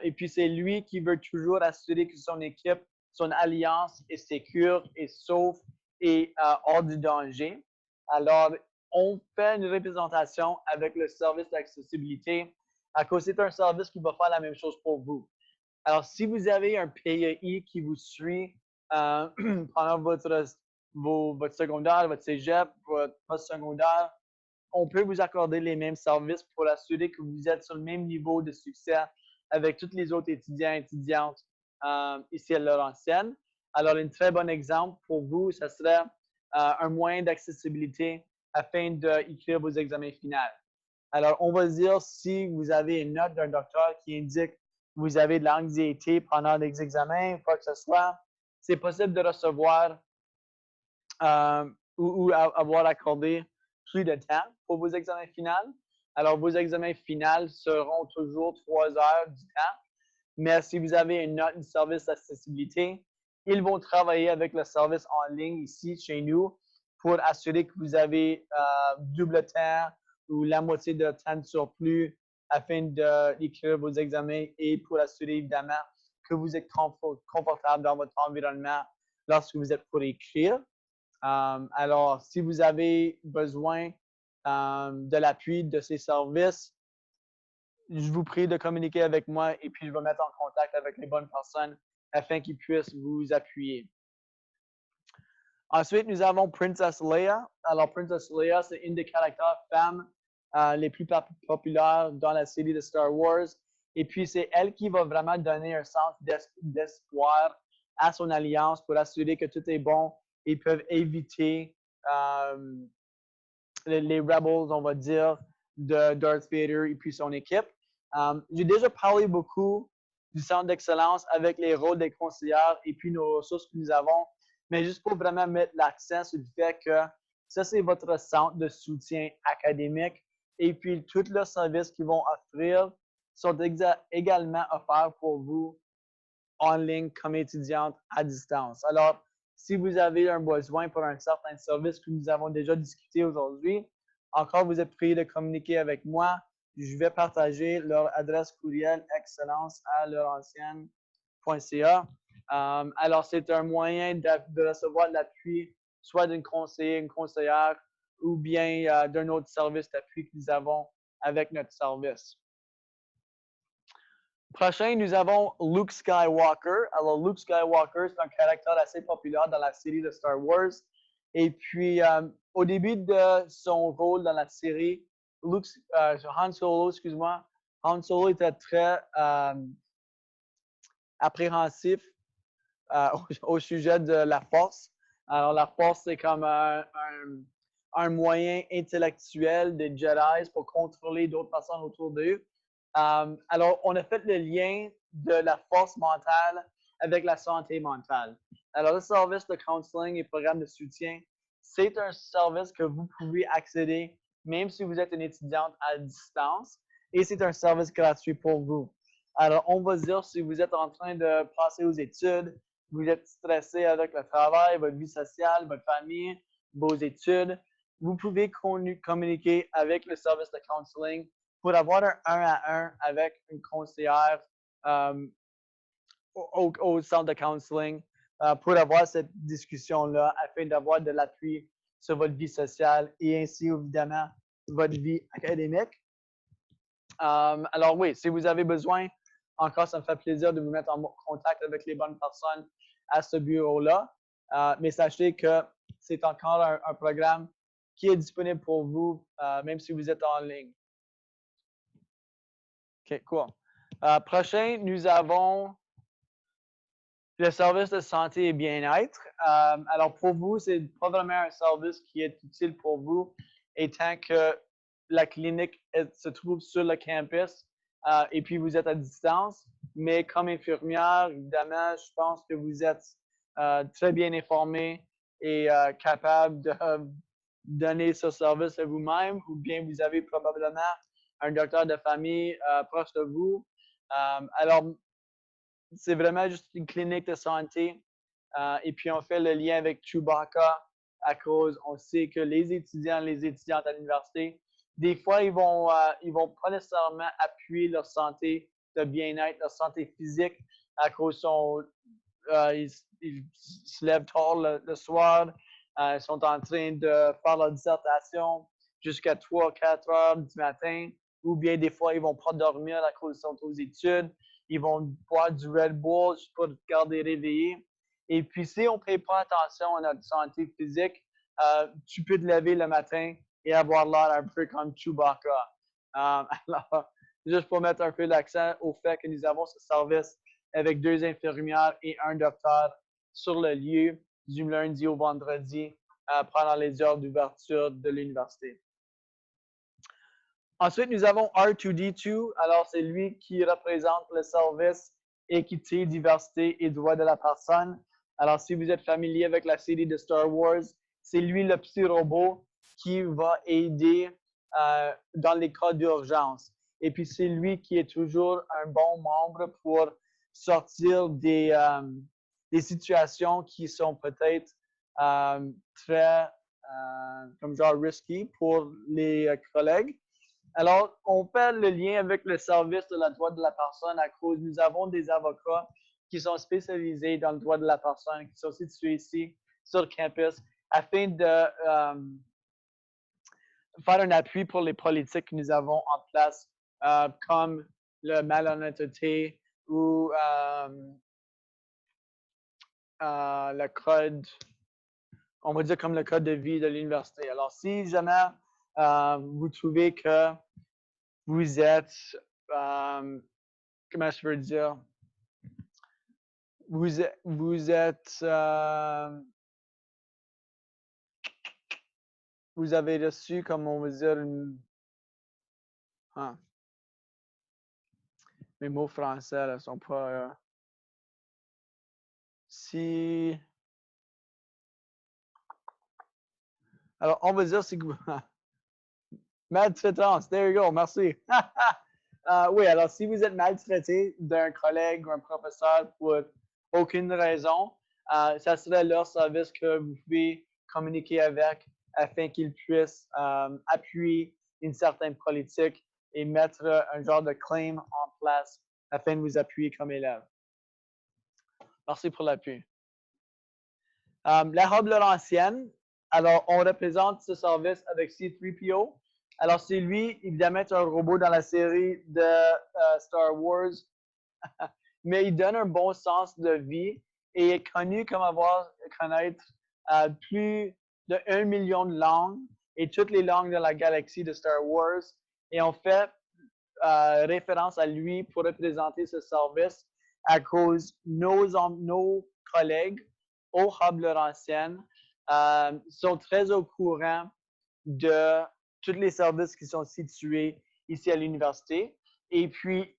Et puis, c'est lui qui veut toujours assurer que son équipe, son alliance est sécure et sauf et hors du danger. Alors, on fait une représentation avec le service d'accessibilité à cause c'est un service qui va faire la même chose pour vous. Alors, si vous avez un PEI qui vous suit pendant votre secondaire, votre cégep, votre post-secondaire, on peut vous accorder les mêmes services pour assurer que vous êtes sur le même niveau de succès avec tous les autres étudiants et étudiantes ici à Laurentienne. Alors, un très bon exemple pour vous, ce serait un moyen d'accessibilité afin d'écrire vos examens finaux. Alors, on va dire si vous avez une note d'un docteur qui indique que vous avez de l'anxiété pendant les examens, quoi que ce soit, c'est possible de recevoir ou avoir accordé plus de temps pour vos examens finaux. Alors, vos examens finaux seront toujours 3 heures du temps. Mais si vous avez une note du service d'accessibilité, ils vont travailler avec le service en ligne ici chez nous pour assurer que vous avez double temps ou la moitié de temps de surplus afin d'écrire vos examens et pour assurer évidemment que vous êtes confortable dans votre environnement lorsque vous êtes pour écrire. Alors, si vous avez besoin de l'appui de ces services, je vous prie de communiquer avec moi et puis je vais mettre en contact avec les bonnes personnes afin qu'ils puissent vous appuyer. Ensuite, nous avons Princess Leia. Alors, Princess Leia, c'est une des caractères femmes les plus populaires dans la série de Star Wars. Et puis, c'est elle qui va vraiment donner un sens d'espoir à son alliance pour assurer que tout est bon et peuvent éviter les Rebels, on va dire, de Darth Vader et puis son équipe. J'ai déjà parlé beaucoup du centre d'excellence avec les rôles des conseillères et puis nos ressources que nous avons, mais juste pour vraiment mettre l'accent sur le fait que ça, c'est votre centre de soutien académique et puis tous les services qu'ils vont offrir sont également offerts pour vous en ligne comme étudiante à distance. Alors, si vous avez un besoin pour un certain service que nous avons déjà discuté aujourd'hui, encore vous êtes priés de communiquer avec moi. Je vais partager leur adresse courriel excellence@laurentienne.ca. Alors, c'est un moyen de recevoir l'appui soit d'un conseiller, une conseillère, ou bien d'un autre service d'appui que nous avons avec notre service. Prochain, nous avons Luke Skywalker. Alors, Luke Skywalker, c'est un caractère assez populaire dans la série de Star Wars. Et puis, au début de son rôle dans la série, Han Solo, excuse-moi, Han Solo était très appréhensif au sujet de la force. Alors, la force, c'est comme un moyen intellectuel des Jedi pour contrôler d'autres personnes autour d'eux. Alors, on a fait le lien de la force mentale avec la santé mentale. Alors, le service de counseling et programme de soutien, c'est un service que vous pouvez accéder même si vous êtes une étudiante à distance et c'est un service gratuit pour vous. Alors, on va dire si vous êtes en train de passer aux études, vous êtes stressé avec le travail, votre vie sociale, votre famille, vos études, vous pouvez communiquer avec le service de counseling pour avoir un 1-à-1 avec une conseillère au centre de counseling pour avoir cette discussion-là afin d'avoir de l'appui sur votre vie sociale et ainsi, évidemment, votre vie académique. Alors oui, si vous avez besoin, encore, ça me fait plaisir de vous mettre en contact avec les bonnes personnes à ce bureau-là. Mais sachez que c'est encore un programme qui est disponible pour vous, même si vous êtes en ligne. OK, cool. Prochain, nous avons le service de santé et bien-être. Alors, pour vous, c'est probablement un service qui est utile pour vous, étant que la clinique se trouve sur le campus et puis vous êtes à distance. Mais comme infirmière, évidemment, je pense que vous êtes très bien informé et capable de donner ce service à vous-même, ou bien vous avez probablement un docteur de famille proche de vous. Alors, c'est vraiment juste une clinique de santé. Et puis, on fait le lien avec Chewbacca à cause, on sait que les étudiants, les étudiantes à l'université, des fois, ils vont pas nécessairement appuyer leur santé de bien-être, leur santé physique à cause ils se lèvent tard le soir, ils sont en train de faire leur dissertation jusqu'à 3-4 heures du matin, ou bien des fois, ils vont pas dormir à cause qu'ils sont aux études, ils vont boire du Red Bull juste pour garder réveillés. Et puis, si on ne paye pas attention à notre santé physique, tu peux te lever le matin et avoir l'air un peu comme Chewbacca. Alors, juste pour mettre un peu l'accent au fait que nous avons ce service avec 2 infirmières et un docteur sur le lieu du lundi au vendredi pendant les heures d'ouverture de l'université. Ensuite, nous avons R2D2. Alors, c'est lui qui représente le service équité, diversité et droit de la personne. Alors, si vous êtes familier avec la série de Star Wars, c'est lui le petit robot qui va aider dans les cas d'urgence. Et puis, c'est lui qui est toujours un bon membre pour sortir des situations qui sont peut-être très, comme genre, risky pour les collègues. Alors, on fait le lien avec le service de la droit de la personne à cause nous avons des avocats qui sont spécialisés dans le droit de la personne, qui sont situés ici sur campus, afin de faire un appui pour les politiques que nous avons en place, comme le malhonnêteté ou le code, on va dire comme le code de vie de l'université. Alors, si jamais vous trouvez que vous êtes, comment je peux dire, vous êtes, vous avez reçu, comme on va dire, mes mots français ne sont pas, si, alors on va dire, c'est que maltraitance, there you go, merci. Oui, alors si vous êtes maltraité d'un collègue ou un professeur pour aucune raison, ça serait leur service que vous pouvez communiquer avec afin qu'ils puissent appuyer une certaine politique et mettre un genre de claim en place afin de vous appuyer comme élève. Merci pour l'appui. La hub Laurentienne, alors on représente ce service avec C3PO. Alors c'est lui, évidemment, c'est un robot dans la série de Star Wars, mais il donne un bon sens de vie et est connu comme connaître plus de 1 million de langues et toutes les langues de la galaxie de Star Wars. Et on fait référence à lui pour représenter ce service à cause nos collègues au Hub Laurentienne sont très au courant de tous les services qui sont situés ici à l'université. Et puis,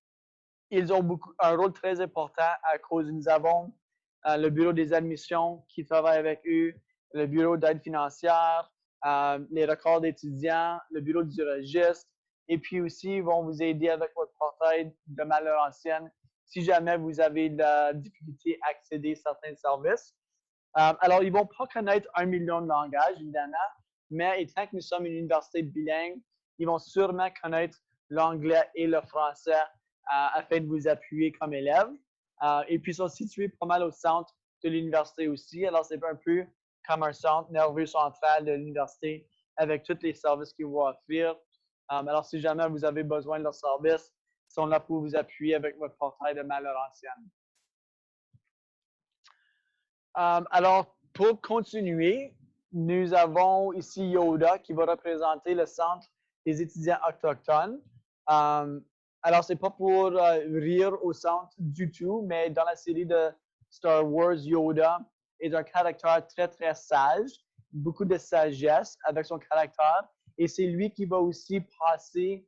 ils ont un rôle très important à cause nous avons le bureau des admissions qui travaille avec eux, le bureau d'aide financière, les records d'étudiants, le bureau du registre, et puis aussi, ils vont vous aider avec votre portail de ma Laurentienne si jamais vous avez de la difficulté à accéder à certains services. Alors, ils ne vont pas connaître 1 million de langages, évidemment, mais étant que nous sommes une université bilingue, ils vont sûrement connaître l'anglais et le français afin de vous appuyer comme élève. Et puis, ils sont situés pas mal au centre de l'université aussi. Alors, c'est un peu comme un centre nerveux central de l'université avec tous les services qu'ils vont offrir. Alors, si jamais vous avez besoin de leurs services, ils sont là pour vous appuyer avec votre portail de ma Laurentienne. Alors, pour continuer, nous avons ici Yoda qui va représenter le Centre des étudiants autochtones. Alors, ce n'est pas pour rire au centre du tout, mais dans la série de Star Wars, Yoda est un caractère très, très sage, beaucoup de sagesse avec son caractère, et c'est lui qui va aussi passer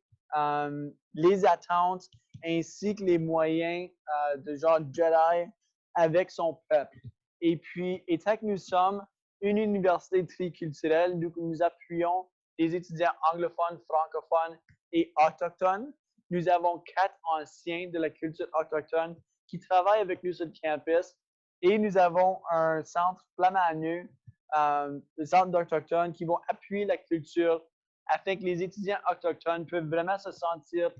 les attentes ainsi que les moyens de genre Jedi avec son peuple. Et puis, étant que nous sommes une université triculturelle, nous appuyons les étudiants anglophones, francophones et autochtones. Nous avons 4 anciens de la culture autochtone qui travaillent avec nous sur le campus. Et nous avons un centre flamand-nu, le centre d'Autochtones, qui vont appuyer la culture afin que les étudiants autochtones peuvent vraiment se sentir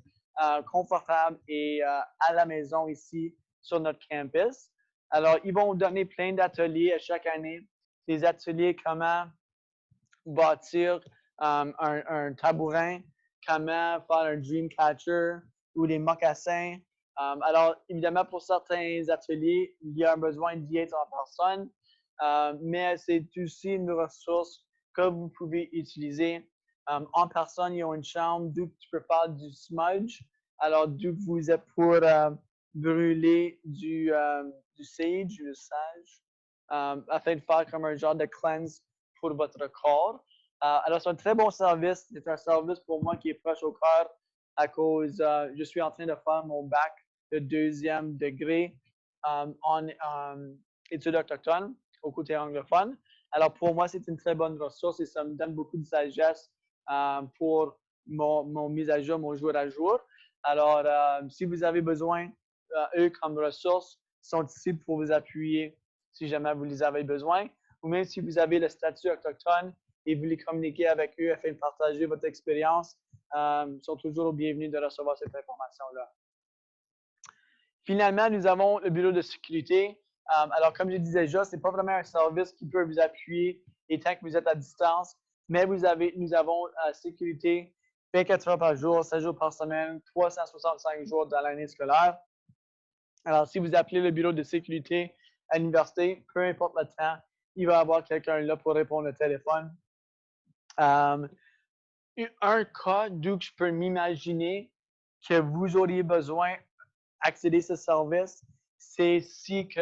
confortables et à la maison ici sur notre campus. Alors, ils vont donner plein d'ateliers à chaque année. Des ateliers comment bâtir un tabourin, comment faire un dream catcher ou des mocassins. Alors, évidemment, pour certains ateliers, il y a un besoin d'y être en personne, mais c'est aussi une ressource que vous pouvez utiliser. En personne, il y a une chambre d'où tu peux faire du smudge. Alors, d'où vous êtes pour brûler du sage, le sage, afin de faire comme un genre de cleanse pour votre corps. Alors, c'est un très bon service. C'est un service pour moi qui est proche au cœur à cause, je suis en train de faire mon bac de 2e degré en études autochtones au côté anglophone. Alors, pour moi, c'est une très bonne ressource et ça me donne beaucoup de sagesse pour mon mise à jour, mon jour à jour. Alors, si vous avez besoin, eux comme ressources sont ici pour vous appuyer si jamais vous les avez besoin. Ou même si vous avez le statut autochtone et vous voulez communiquer avec eux afin de partager votre expérience, ils sont toujours bienvenus de recevoir cette information-là. Finalement, nous avons le bureau de sécurité. Alors, comme je disais déjà, ce n'est pas vraiment un service qui peut vous appuyer et tant que vous êtes à distance, mais nous avons sécurité 24 heures par jour, 7 jours par semaine, 365 jours dans l'année scolaire. Alors, si vous appelez le bureau de sécurité à l'université, peu importe le temps, il va y avoir quelqu'un là pour répondre au téléphone. Un cas d'où je peux m'imaginer que vous auriez besoin d'accéder à ce service, c'est si que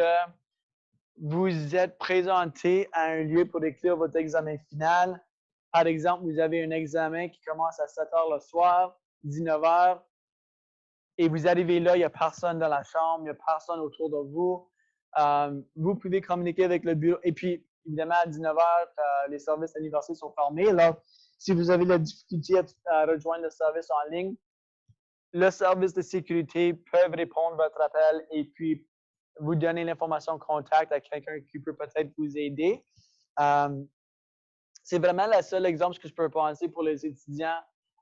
vous êtes présenté à un lieu pour écrire votre examen final. Par exemple, vous avez un examen qui commence à 7 heures le soir, 19 heures, et vous arrivez là, il n'y a personne dans la chambre, il n'y a personne autour de vous. Vous pouvez communiquer avec le bureau. Et puis, évidemment, à 19 heures, les services à l'université sont fermés. Là, si vous avez la difficulté à rejoindre le service en ligne, le service de sécurité peut répondre à votre appel et puis vous donner l'information contact à quelqu'un qui peut peut-être vous aider. C'est vraiment le seul exemple que je peux penser pour les étudiants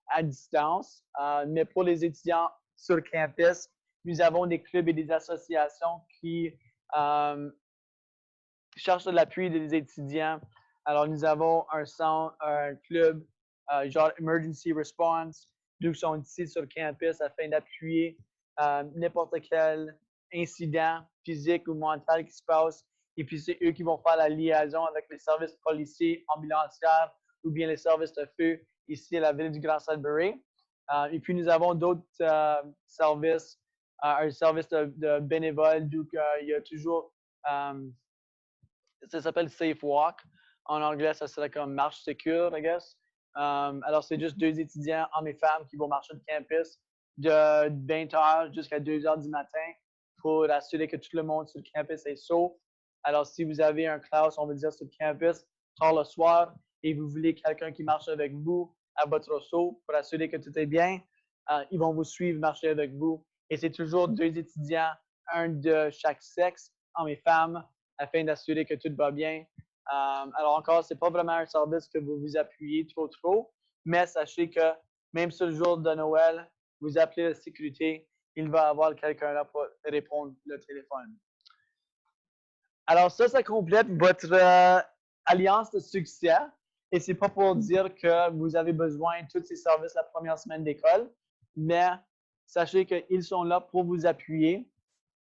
à distance. Mais pour les étudiants sur campus, nous avons des clubs et des associations qui cherchent de l'appui des étudiants. Alors, nous avons un club genre Emergency Response, d'où sont ici sur le campus afin d'appuyer n'importe quel incident physique ou mental qui se passe. Et puis, c'est eux qui vont faire la liaison avec les services policiers, ambulanciers ou bien les services de feu ici à la ville du Grand Sudbury. Et puis, nous avons d'autres services, un service de bénévoles, d'où il y a toujours, ça s'appelle Safe Walk. En anglais, ça serait comme marche sécure, I guess. Alors, c'est juste 2 étudiants, hommes et femmes, qui vont marcher de campus de 20 h jusqu'à 2 h du matin pour assurer que tout le monde sur le campus est sauf. Alors, si vous avez un classe, on va dire, sur le campus, tard le soir, et vous voulez quelqu'un qui marche avec vous à votre saut pour assurer que tout est bien, ils vont vous suivre, marcher avec vous. Et c'est toujours 2 étudiants, un de chaque sexe, hommes et femmes, afin d'assurer que tout va bien. Alors encore, ce n'est pas vraiment un service que vous vous appuyez trop, mais sachez que même sur le jour de Noël, vous appelez la sécurité, il va y avoir quelqu'un là pour répondre le téléphone. Alors ça complète votre alliance de succès. Et ce n'est pas pour dire que vous avez besoin de tous ces services la première semaine d'école, mais sachez qu'ils sont là pour vous appuyer.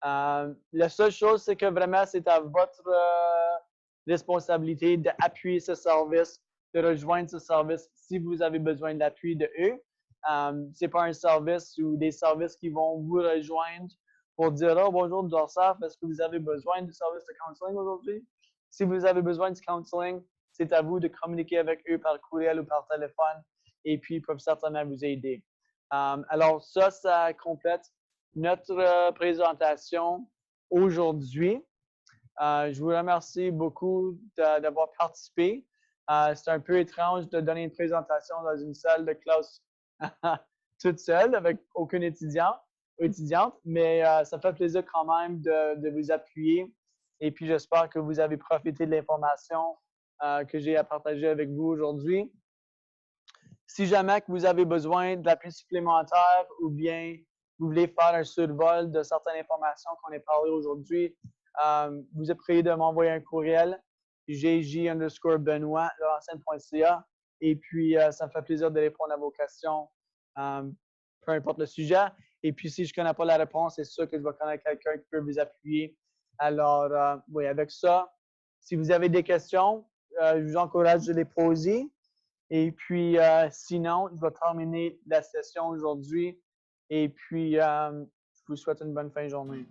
La seule chose, c'est que vraiment, c'est à votre responsabilité d'appuyer ce service, de rejoindre ce service si vous avez besoin d'appui de eux. Ce n'est pas un service ou des services qui vont vous rejoindre pour dire « Oh, bonjour, Dorsaf, est-ce que vous avez besoin du service de counseling aujourd'hui? » Si vous avez besoin du counseling, c'est à vous de communiquer avec eux par courriel ou par téléphone et puis ils peuvent certainement vous aider. Alors ça complète notre présentation aujourd'hui. Je vous remercie beaucoup d'avoir participé. C'est un peu étrange de donner une présentation dans une salle de classe toute seule avec aucun étudiant. aux étudiantes, mais ça fait plaisir quand même de vous appuyer. Et puis, j'espère que vous avez profité de l'information que j'ai à partager avec vous aujourd'hui. Si jamais que vous avez besoin d'appui supplémentaire ou bien vous voulez faire un survol de certaines informations qu'on a parlé aujourd'hui, vous êtes prié de m'envoyer un courriel, gj_benoît, laurentienne.ca. Et puis, ça me fait plaisir de répondre à vos questions, peu importe le sujet. Et puis, si je ne connais pas la réponse, c'est sûr que je vais connaître quelqu'un qui peut vous appuyer. Alors, oui, avec ça, si vous avez des questions, je vous encourage de les poser. Et puis, sinon, je vais terminer la session aujourd'hui. Et puis, je vous souhaite une bonne fin de journée.